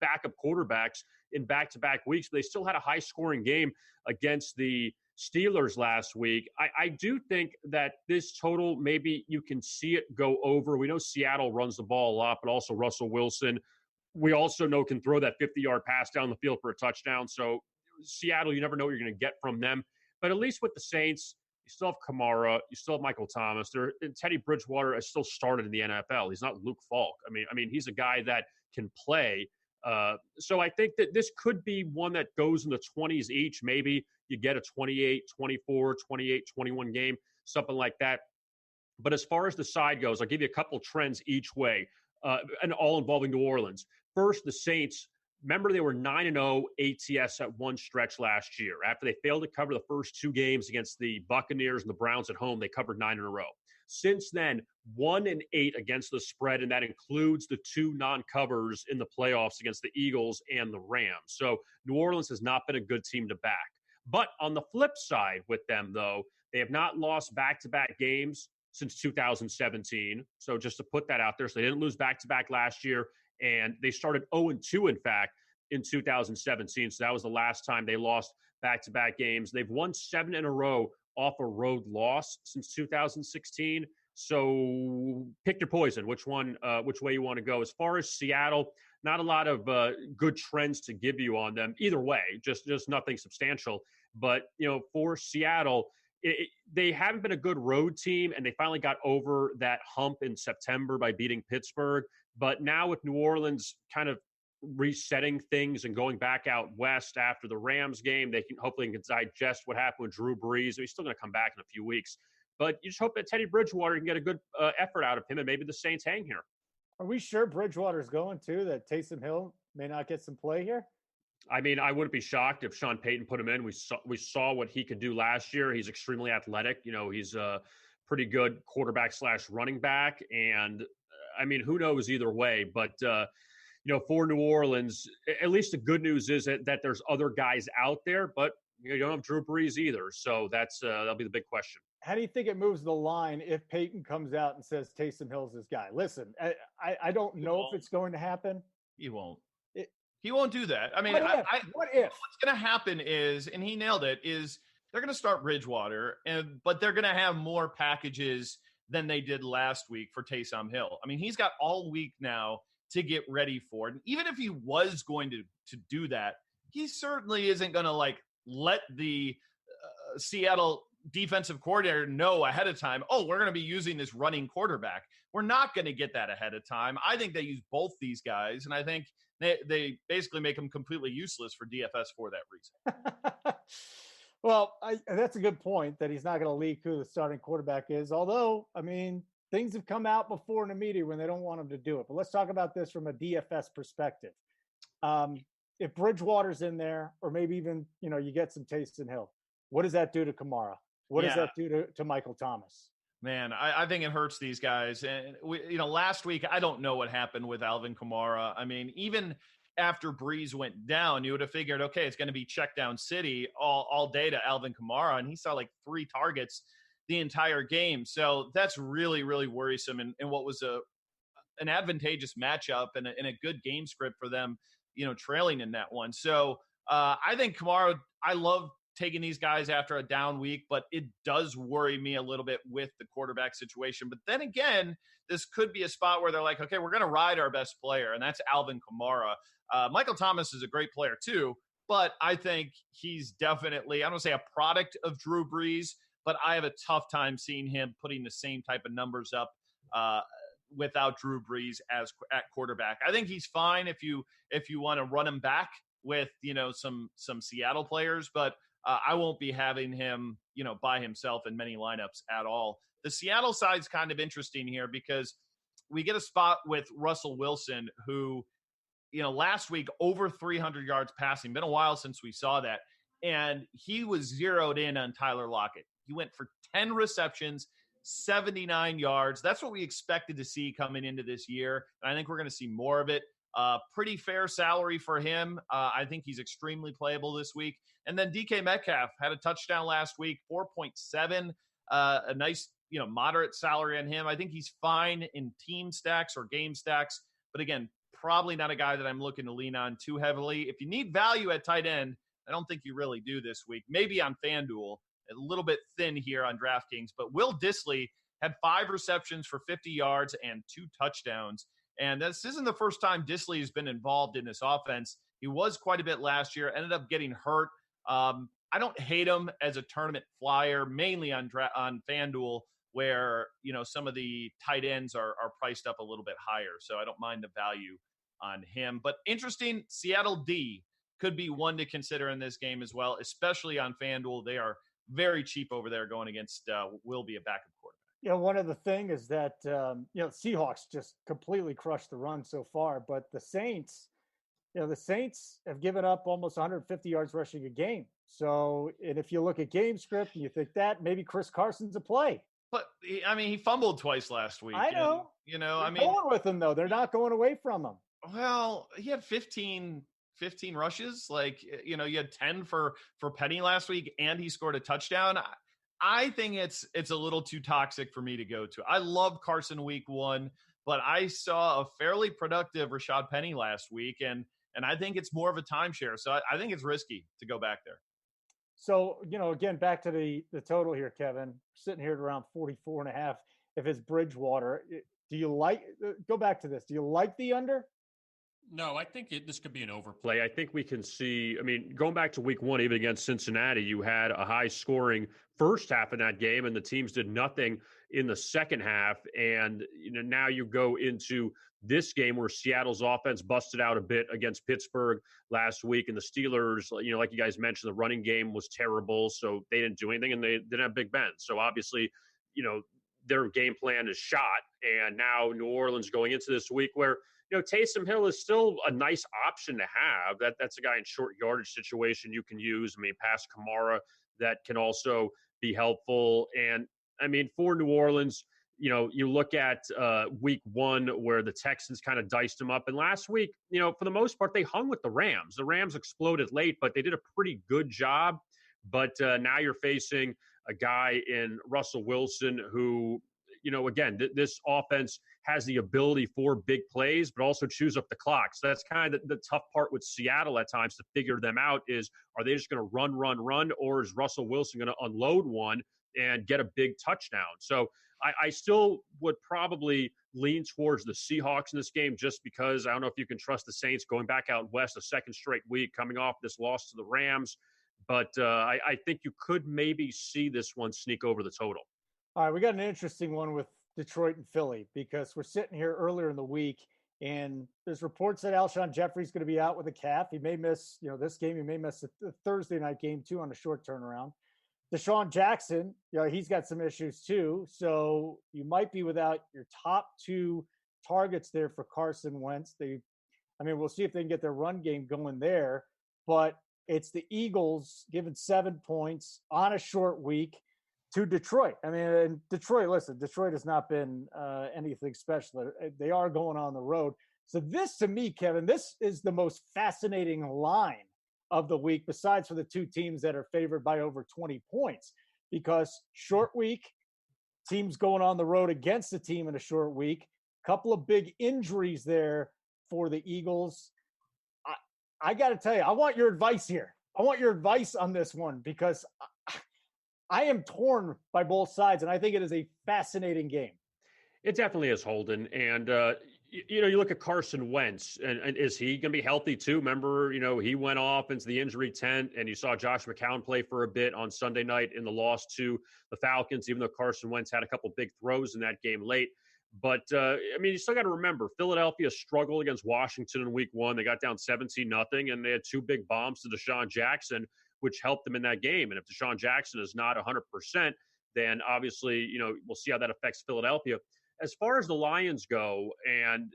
backup quarterbacks in back-to-back weeks, but they still had a high-scoring game against the Steelers last week. I do think that this total, maybe you can see it go over. We know Seattle runs the ball a lot, but also Russell Wilson, we also know, can throw that 50-yard pass down the field for a touchdown. So Seattle, you never know what you're going to get from them. But at least with the Saints, you still have Kamara, you still have Michael Thomas. Teddy Bridgewater has still started in the NFL. He's not Luke Falk. I mean, he's a guy that can play. So I think that this could be one that goes in the 20s each. Maybe you get a 28, 24, 28, 21 game, something like that. But as far as the side goes, I'll give you a couple trends each way, and all involving New Orleans. First, the Saints. Remember, they were 9-0 ATS at one stretch last year. After they failed to cover the first two games against the Buccaneers and the Browns at home, they covered 9 in a row. Since then, 1-8 against the spread, and that includes the two non-covers in the playoffs against the Eagles and the Rams. So New Orleans has not been a good team to back. But on the flip side with them, though, they have not lost back-to-back games since 2017. So just to put that out there, so they didn't lose back-to-back last year, and they started 0-2, in fact, in 2017. So that was the last time they lost back-to-back games. They've won 7 in a row off a road loss since 2016. So pick your poison, which way you want to go. As far as Seattle, not a lot of good trends to give you on them either way, just nothing substantial. But, for Seattle, they haven't been a good road team, and they finally got over that hump in September by beating Pittsburgh. But now with New Orleans kind of resetting things and going back out west after the Rams game, they can hopefully digest what happened with Drew Brees. He's still going to come back in a few weeks. But you just hope that Teddy Bridgewater can get a good effort out of him, and maybe the Saints hang here. Are we sure Bridgewater's going too, that Taysom Hill may not get some play here? I mean, I wouldn't be shocked if Sean Payton put him in. We saw what he could do last year. He's extremely athletic. He's a pretty good quarterback / running back. And I mean, who knows either way, but for New Orleans, at least the good news is that there's other guys out there, but you don't have Drew Brees either. So that'll be the big question. How do you think it moves the line if Peyton comes out and says Taysom Hill's his guy? Listen, I don't know if it's going to happen. He won't. He won't do that. I mean, what if? What's going to happen is, and he nailed it, is they're going to start Bridgewater, but they're going to have more packages than they did last week for Taysom Hill. I mean, he's got all week now to get ready for it. And even if he was going to do that, he certainly isn't going to let the Seattle defensive coordinator know ahead of time, oh, we're going to be using this running quarterback. We're not going to get that ahead of time. I think they use both these guys, and I think they basically make them completely useless for DFS for that reason. Well, that's a good point, that he's not going to leak who the starting quarterback is. Although, I mean, things have come out before in the media when they don't want him to do it. But let's talk about this from a DFS perspective. If Bridgewater's in there, or maybe even, you get some Taysom Hill, what does that do to Kamara? What does that do to Michael Thomas? Man, I think it hurts these guys. And last week, I don't know what happened with Alvin Kamara. I mean, even after Breeze went down, you would have figured, okay, it's going to be check down city all day to Alvin Kamara. And he saw 3 targets the entire game. So that's really, really worrisome. And what was an advantageous matchup and a good game script for them, trailing in that one. So I think Kamara, I love taking these guys after a down week, but it does worry me a little bit with the quarterback situation. But then again, this could be a spot where they're like, okay, we're going to ride our best player, and that's Alvin Kamara. Michael Thomas is a great player too, but I think he's definitely, I don't want to say a product of Drew Brees, but I have a tough time seeing him putting the same type of numbers up without Drew Brees at quarterback. I think he's fine if you want to run him back with, some Seattle players, but I won't be having him, by himself in many lineups at all. The Seattle side's kind of interesting here because we get a spot with Russell Wilson, who, last week over 300 yards passing. Been a while since we saw that. And he was zeroed in on Tyler Lockett. He went for 10 receptions, 79 yards. That's what we expected to see coming into this year. And I think we're going to see more of it. Pretty fair salary for him. I think he's extremely playable this week. And then DK Metcalf had a touchdown last week, 4.7, a nice, moderate salary on him. I think he's fine in team stacks or game stacks. But again, probably not a guy that I'm looking to lean on too heavily. If you need value at tight end, I don't think you really do this week. Maybe on FanDuel, a little bit thin here on DraftKings. But Will Dissly had 5 receptions for 50 yards and 2 touchdowns. And this isn't the first time Dissly has been involved in this offense. He was quite a bit last year, ended up getting hurt. I don't hate him as a tournament flyer, mainly on FanDuel, where some of the tight ends are priced up a little bit higher. So I don't mind the value on him. But interesting, Seattle D could be one to consider in this game as well, especially on FanDuel. They are very cheap over there going against will be a backup quarterback. One of the things is that, Seahawks just completely crushed the run so far, but the Saints have given up almost 150 yards rushing a game. So, and if you look at game script and you think that, maybe Chris Carson's a play. But he fumbled twice last week. I know. They're going with him though. They're not going away from him. Well, he had 15 rushes. You had 10 for Penny last week, and he scored a touchdown. I think it's a little too toxic for me to go to. I love Carson week 1, but I saw a fairly productive Rashad Penny last week, and I think it's more of a timeshare. So I think it's risky to go back there. So, again, back to the total here, Kevin, sitting here at around 44.5. If it's Bridgewater, do you go back to this? Do you like the under? No, I think this could be an overplay. Play. I think we can see, going back to week 1, even against Cincinnati, you had a high scoring first half in that game and the teams did nothing in the second half. And, now you go into this game where Seattle's offense busted out a bit against Pittsburgh last week. And the Steelers, like you guys mentioned, the running game was terrible. So they didn't do anything and they didn't have Big Ben. So obviously, their game plan is shot. And now New Orleans going into this week where, Taysom Hill is still a nice option to have. That's a guy in short yardage situation you can use. Past Kamara, that can also be helpful. And for New Orleans, you look at week 1 where the Texans kind of diced them up. And last week, for the most part, they hung with the Rams. The Rams exploded late, but they did a pretty good job. But now you're facing a guy in Russell Wilson who, again, this offense has the ability for big plays, but also chews up the clock. So that's kind of the tough part with Seattle at times to figure them out is, are they just going to run, or is Russell Wilson going to unload one and get a big touchdown? So I still would probably lean towards the Seahawks in this game just because I don't know if you can trust the Saints going back out west a second straight week coming off this loss to the Rams. But I think you could maybe see this one sneak over the total. All right, we got an interesting one with Detroit and Philly because we're sitting here earlier in the week and there's reports that Alshon Jeffrey's going to be out with a calf. He may miss, this game. He may miss the Thursday night game too on a short turnaround. Deshaun Jackson, he's got some issues too. So you might be without your top 2 targets there for Carson Wentz. We'll see if they can get their run game going there, but it's the Eagles given 7 points on a short week to Detroit. And Detroit has not been anything special. They are going on the road. So this, to me, Kevin, this is the most fascinating line of the week, besides for the 2 teams that are favored by over 20 points, because short week, teams going on the road against a team in a short week, couple of big injuries there for the Eagles. I got to tell you, I want your advice here. I want your advice on this one because I am torn by both sides, and I think it is a fascinating game. It definitely is, Holden. And, you look at Carson Wentz, and is he going to be healthy too? Remember, he went off into the injury tent, and you saw Josh McCown play for a bit on Sunday night in the loss to the Falcons, even though Carson Wentz had a couple big throws in that game late. But, you still got to remember, Philadelphia struggled against Washington in week 1. They got down 17-0, and they had 2 big bombs to Deshaun Jackson, which helped them in that game. And if Deshaun Jackson is not 100%, then obviously, we'll see how that affects Philadelphia. As far as the Lions go, and,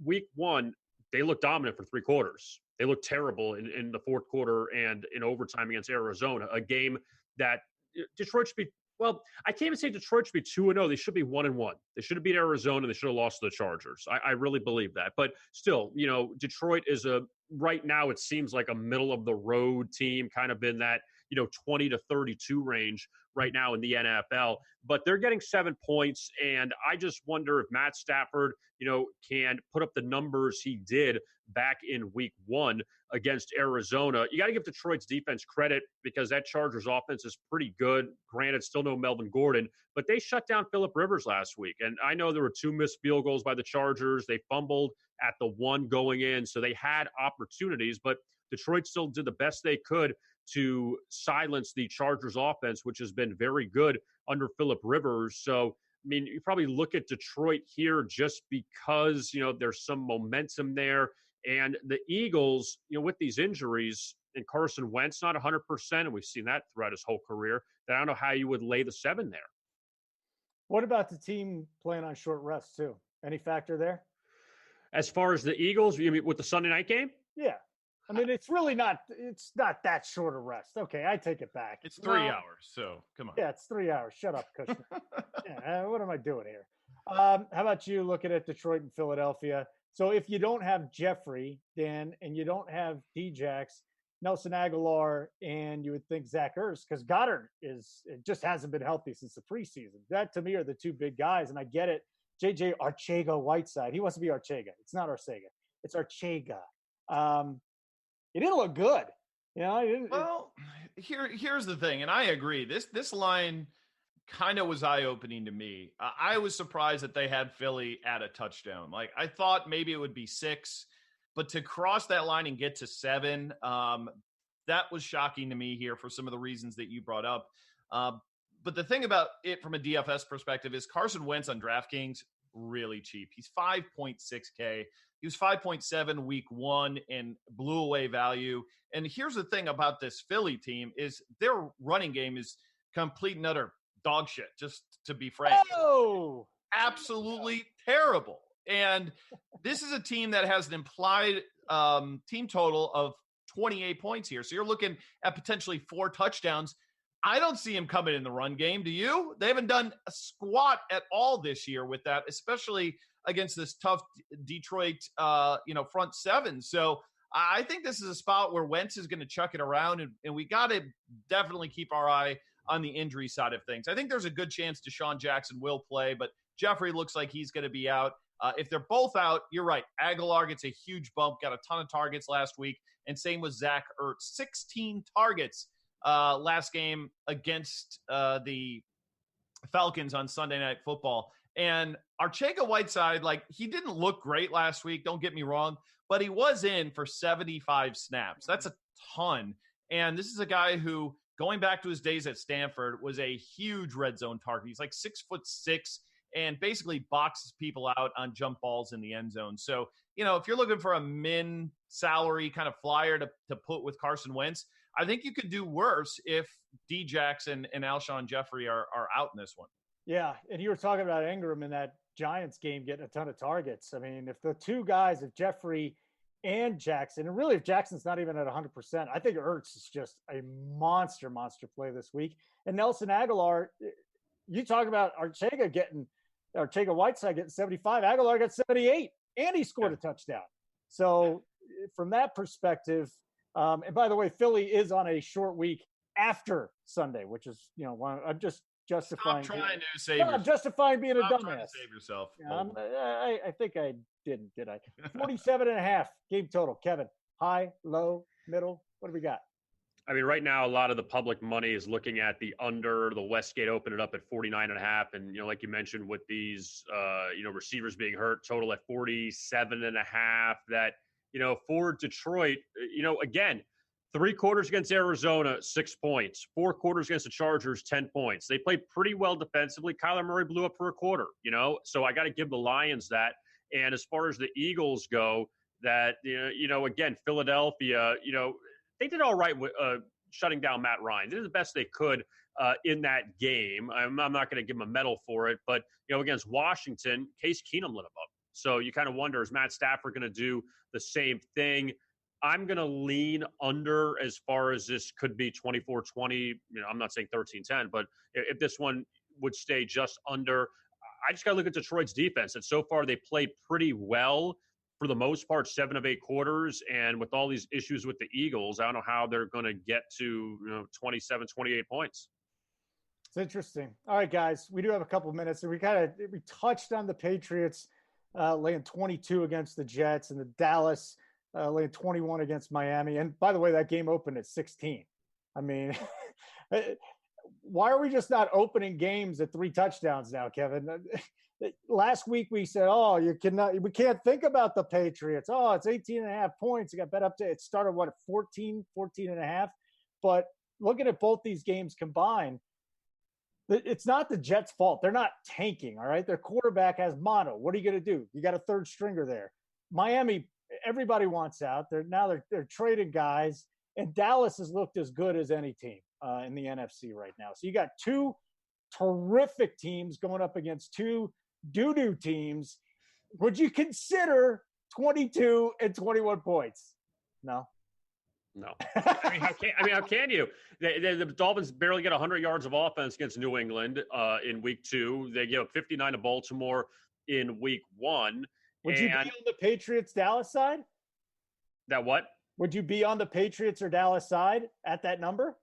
week 1, they looked dominant for 3 quarters. They looked terrible in the fourth quarter and in overtime against Arizona, a game that Detroit should be Well, I can't even say Detroit should be 2-0. They should be 1-1. They should have beat Arizona. They should have lost to the Chargers. I really believe that. But still, Detroit is right now it seems like a middle of the road team, kind of in that 20 to 32 range right now in the NFL. But they're getting 7 points, and I just wonder if Matt Stafford, can put up the numbers he did back in week 1 against Arizona. You got to give Detroit's defense credit because that Chargers offense is pretty good. Granted, still no Melvin Gordon, but they shut down Phillip Rivers last week. And I know there were 2 missed field goals by the Chargers. They fumbled at the 1 going in, so they had opportunities, but Detroit still did the best they could to silence the Chargers offense, which has been very good under Phillip Rivers. So, you probably look at Detroit here just because, there's some momentum there. And the Eagles, with these injuries, and Carson Wentz not 100%, and we've seen that throughout his whole career, that I don't know how you would lay the 7 there. What about the team playing on short rest too? Any factor there? As far as the Eagles, you mean with the Sunday night game? Yeah. It's really not that short a rest. Okay, I take it back. It's 3 hours, so come on. Yeah, it's 3 hours. Shut up, Kusher. What am I doing here? How about you looking at Detroit and Philadelphia? So if you don't have Jeffrey, Dan, and you don't have D-Jax, Nelson Aguilar, and you would think Zach Ertz, because Goddard just hasn't been healthy since the preseason. That, to me, are the 2 big guys, and I get it. JJ Arcega-Whiteside. He wants to be Arcega. It's not Arcega. It's Arcega. He didn't look good. Well, here's the thing, and I agree. This line kind of was eye-opening to me. I was surprised that they had Philly at a touchdown. Like, I thought maybe it would be 6, but to cross that line and get to 7, that was shocking to me here for some of the reasons that you brought up. But the thing about it from a DFS perspective is Carson Wentz on DraftKings, really cheap. He's 5.6K. He was 5.7 week 1 and blew away value. And here's the thing about this Philly team is their running game is complete and utter dog shit, just to be frank. Oh! Absolutely terrible. And this is a team that has an implied team total of 28 points here. So you're looking at potentially 4 touchdowns. I don't see him coming in the run game. Do you? They haven't done a squat at all this year with that, especially against this tough Detroit, front 7. So I think this is a spot where Wentz is going to chuck it around, and we got to definitely keep our eye on the injury side of things. I think there's a good chance Deshaun Jackson will play, but Jeffrey looks like he's going to be out. If they're both out, you're right. Aguilar gets a huge bump, got a ton of targets last week, and same with Zach Ertz. 16 targets last game against the Falcons on Sunday Night Football. And Arcega-Whiteside, he didn't look great last week, don't get me wrong, but he was in for 75 snaps. That's a ton. And this is a guy who, going back to his days at Stanford, was a huge red zone target. He's like 6'6" and basically boxes people out on jump balls in the end zone. So, if you're looking for a min salary kind of flyer to put with Carson Wentz, I think you could do worse if D-Jax and Alshon Jeffrey are out in this one. Yeah, and you were talking about Ingram in that Giants game getting a ton of targets. I mean, if the 2 guys, if Jeffrey and Jackson, and really if Jackson's not even at 100%, I think Ertz is just a monster play this week. And Nelson Aguilar, you talk about Arcega-Whiteside getting 75, Aguilar got 78, and he scored a touchdown. So from that perspective, and by the way, Philly is on a short week after Sunday, which is, I'm just justifying. Stop trying to save yourself. I'm justifying being Stop a dumbass. trying to save yourself. I think I didn't, did I? 47.5 game total. Kevin, high, low, middle. What do we got? I mean, right now, a lot of the public money is looking at the under. The Westgate opened it up at 49.5. And, like you mentioned, with these, receivers being hurt, total at 47.5. That, for Detroit, again, 3 quarters against Arizona, 6 points. 4 quarters against the Chargers, 10 points. They played pretty well defensively. Kyler Murray blew up for a quarter, So I got to give the Lions that. And as far as the Eagles go, that, again, Philadelphia, they did all right with shutting down Matt Ryan. They did the best they could in that game. I'm not going to give them a medal for it. But, against Washington, Case Keenum lit them up. So you kind of wonder, is Matt Stafford going to do the same thing? I'm going to lean under as far as this could be 24-20. I'm not saying 13-10, but if this one would stay just under, I just got to look at Detroit's defense. And so far, they played pretty well for the most part, 7 of 8 quarters. And with all these issues with the Eagles, I don't know how they're going to get to 27, 28 points. It's interesting. All right, guys, we do have a couple of minutes. We touched on the Patriots laying 22 against the Jets and the Dallas laying 21 against Miami. And by the way, that game opened at 16. I mean, why are we just not opening games at 3 touchdowns now, Kevin? Last week we said, we can't think about the Patriots. Oh, it's 18.5 points. It got bet up to, it started at 14.5. But looking at both these games combined, it's not the Jets' fault. They're not tanking, all right? Their quarterback has mono. What are you going to do? You got a third stringer there. Miami, everybody wants out. They're trading guys, and Dallas has looked as good as any team in the NFC right now. So you got 2 terrific teams going up against 2 doo-doo teams. Would you consider 22 and 21 points? No. How can you? The Dolphins barely get 100 yards of offense against New England in week 2. They give up 59 to Baltimore in week 1. Would you be on the Patriots-Dallas side? That what? Would you be on the Patriots or Dallas side at that number?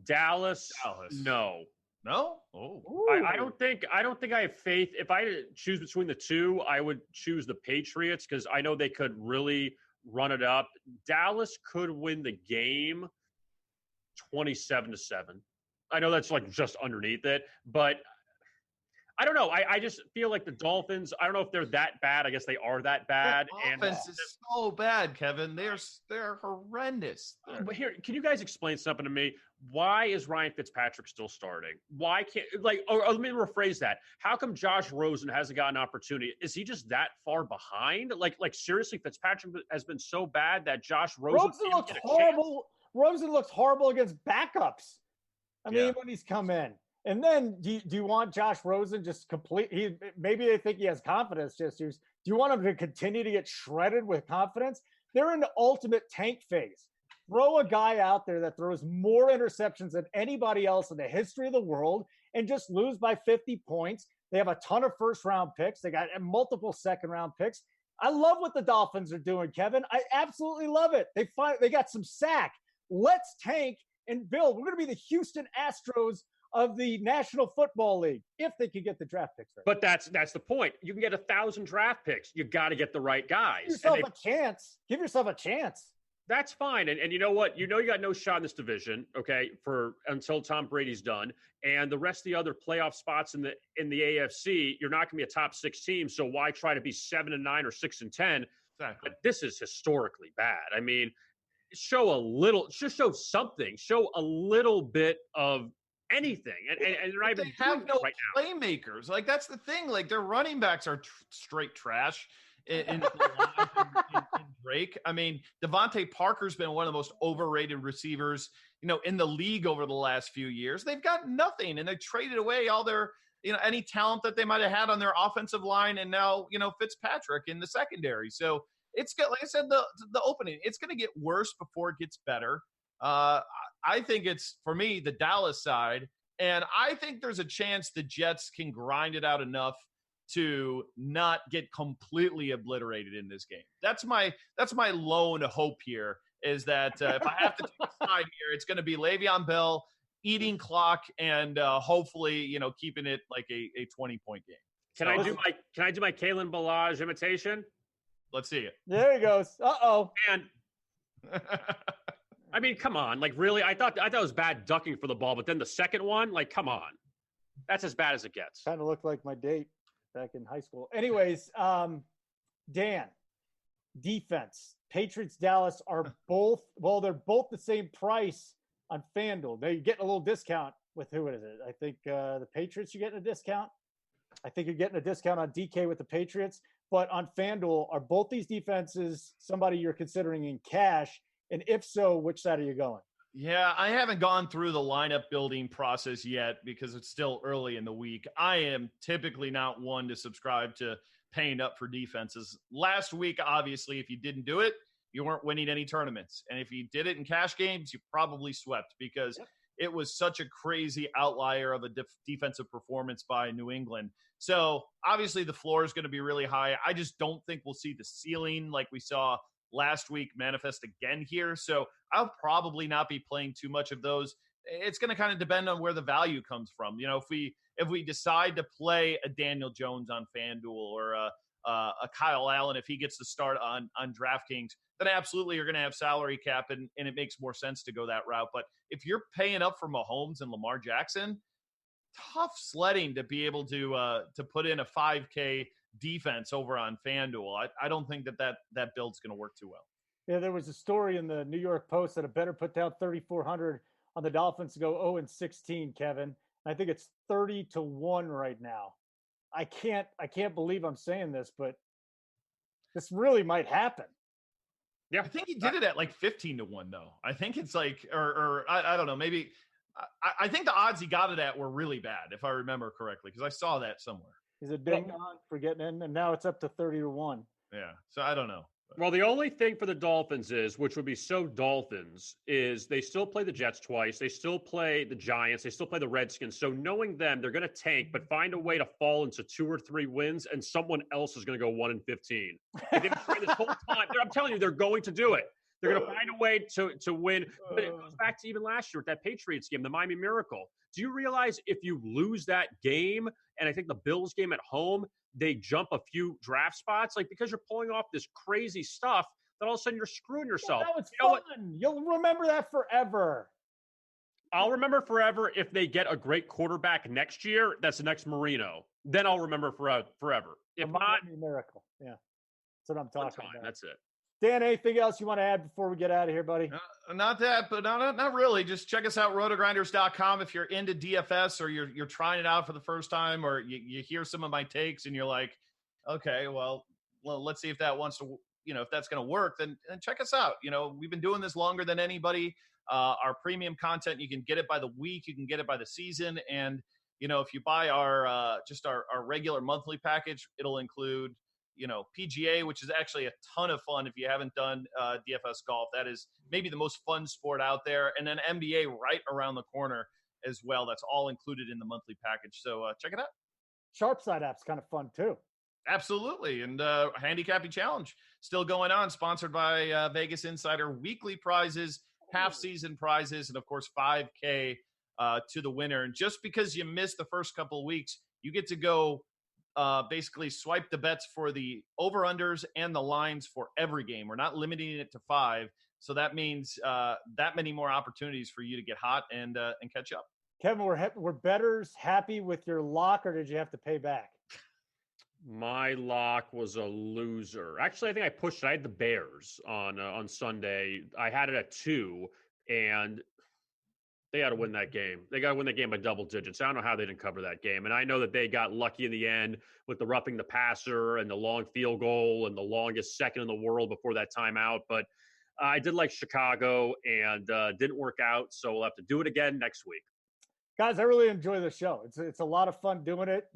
Dallas. No. No? Oh. I don't think I have faith. If I had to choose between the two, I would choose the Patriots because I know they could really run it up. Dallas could win the game 27-7. I know that's like just underneath it, but I don't know. I just feel like the Dolphins, I don't know if they're that bad. I guess they are that bad. Their offense is so bad, Kevin. They're horrendous. But here, can you guys explain something to me? Why is Ryan Fitzpatrick still starting? Why can't, or let me rephrase that. How come Josh Rosen hasn't got an opportunity? Is he just that far behind? Like seriously, Fitzpatrick has been so bad that Josh Rosen looks horrible. Rosen looks horrible against backups. I mean, when he's come in. And then do you want Josh Rosen just maybe they think he has confidence issues. Do you want him to continue to get shredded with confidence? They're in the ultimate tank phase. Throw a guy out there that throws more interceptions than anybody else in the history of the world and just lose by 50 points. They have a ton of first-round picks. They got multiple second-round picks. I love what the Dolphins are doing, Kevin. I absolutely love it. They got some sack. Let's tank and build. We're going to be the Houston Astros of the National Football League if they could get the draft picks right. But that's the point. You can get 1,000 draft picks. You got to get the right guys. Give yourself a chance. Give yourself a chance. That's fine. And you know what? You got no shot in this division, okay, until Tom Brady's done. And the rest of the other playoff spots in the AFC, you're not going to be a top 6 team. So why try to be 7-9 or 6-10? Exactly. But this is historically bad. I mean, show something. Show a little bit of anything. And they're not even they have no right playmakers. Like, that's the thing. Like, their running backs are straight trash. In Drake. I mean, Devontae Parker's been one of the most overrated receivers, in the league over the last few years. They've got nothing, and they traded away all their, any talent that they might have had on their offensive line, and now, Fitzpatrick in the secondary. So it's got, like I said, the opening, it's going to get worse before it gets better. I think it's, for me, the Dallas side, and I think there's a chance the Jets can grind it out enough to not get completely obliterated in this game. That's my lone hope here, is that if I have to take a side here, it's going to be Le'Veon Bell eating clock and hopefully, keeping it like a 20-point game. Can I do my Kalen Ballage imitation? Let's see it. There he goes. Uh-oh. And I mean, come on. Like, really? I thought it was bad ducking for the ball, but then the second one, like, come on. That's as bad as it gets. Kind of looked like my date back in high school. Anyways, Dan, defense. Patriots, Dallas are both, they're both the same price on FanDuel. They're getting a little discount with who is it? I think the Patriots, you're getting a discount. I think you're getting a discount on DK with the Patriots. But on FanDuel, are both these defenses somebody you're considering in cash? And if so, which side are you going? Yeah, I haven't gone through the lineup building process yet because it's still early in the week. I am typically not one to subscribe to paying up for defenses. Last week, obviously, if you didn't do it, you weren't winning any tournaments. And if you did it in cash games, you probably swept because it was such a crazy outlier of a defensive performance by New England. So obviously the floor is going to be really high. I just don't think we'll see the ceiling like we saw last week manifest again here. So I'll probably not be playing too much of those. It's going to kind of depend on where the value comes from. You know, if we decide to play a Daniel Jones on FanDuel or a Kyle Allen, if he gets to start on DraftKings, then absolutely you're going to have salary cap and it makes more sense to go that route. But if you're paying up for Mahomes and Lamar Jackson, tough sledding to be able to put in a 5K defense over on FanDuel. I don't think that build's going to work too well. Yeah, there was a story in the New York Post that a better put down 3,400 on the Dolphins to go 0-16, Kevin. I think it's 30-1 right now. I can't believe I'm saying this, but this really might happen. Yeah, I think he did it at like 15-1 though. I think it's like, or I don't know, maybe. I think the odds he got it at were really bad, if I remember correctly, because I saw that somewhere. He's a ding on for getting in, and now it's up to 30-1. Yeah, so I don't know. Well, the only thing for the Dolphins is, which would be so Dolphins, is they still play the Jets twice. They still play the Giants. They still play the Redskins. So knowing them, they're going to tank, but find a way to fall into 2 or 3 wins, and someone else is going to go 1-15. They've been trying this whole time. I'm telling you, they're going to do it. They're going to find a way to win. But it goes back to even last year with that Patriots game, the Miami Miracle. Do you realize if you lose that game, and I think the Bills game at home, they jump a few draft spots, like because you're pulling off this crazy stuff, that all of a sudden you're screwing yourself. Yeah, that was fun. You'll remember that forever. I'll remember forever if they get a great quarterback next year. That's the next Marino. Then I'll remember forever. If not, miracle. Yeah, that's what I'm talking about. That's it. Dan, anything else you want to add before we get out of here, buddy? Not that, but not really. Just check us out, RotoGrinders.com. If you're into DFS or you're trying it out for the first time, or you hear some of my takes and you're like, okay, well, let's see if that wants to, if that's going to work, then check us out. We've been doing this longer than anybody. Our premium content, you can get it by the week, you can get it by the season, and if you buy our regular monthly package, it'll include PGA, which is actually a ton of fun if you haven't done DFS golf. That is maybe the most fun sport out there. And then NBA right around the corner as well. That's all included in the monthly package. So check it out. Sharpside app's kind of fun too. Absolutely. And Handicapping Challenge still going on, sponsored by Vegas Insider. Weekly prizes, half-season prizes, and, of course, 5K to the winner. And just because you missed the first couple of weeks, you get to go basically swipe the bets for the over-unders and the lines for every game. We're not limiting it to 5. So that means that many more opportunities for you to get hot and catch up. Kevin, were bettors happy with your lock, or did you have to pay back? My lock was a loser. Actually, I think I pushed it. I had the Bears on Sunday. I had it at 2, and they got to win that game. They got to win that game by double digits. I don't know how they didn't cover that game. And I know that they got lucky in the end with the roughing the passer and the long field goal and the longest second in the world before that timeout. But I did like Chicago, and didn't work out. So we'll have to do it again next week. Guys, I really enjoy the show. It's a lot of fun doing it.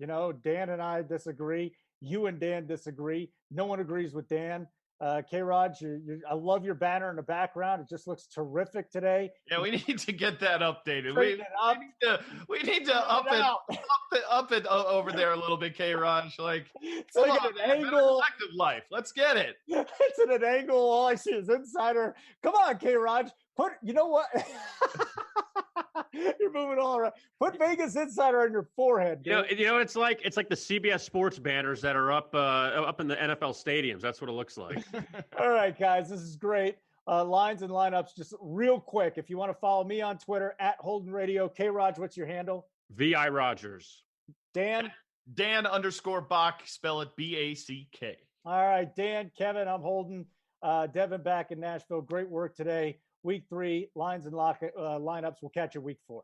Dan and I disagree. You and Dan disagree. No one agrees with Dan. K-Raj, I love your banner in the background. It just looks terrific today. Yeah, we need to get that updated. We need to up it over there a little bit, K-Raj. Like, it's like an angle. Effective life. Let's get it. It's at an angle. All I see is Insider. Come on, K-Raj. You know what? You're moving all around. Put Vegas Insider on your forehead. Dude. It's like the CBS Sports banners that are up in the NFL stadiums. That's what it looks like. All right, guys, this is great. Lines and lineups, just real quick. If you want to follow me on Twitter at Holden Radio, K-Raj, what's your handle? VI Rogers. Dan _Bach. Spell it BACK. All right, Dan, Kevin, I'm Holden. Devin back in Nashville. Great work today. Week 3, lines and lineups. We'll catch you week 4.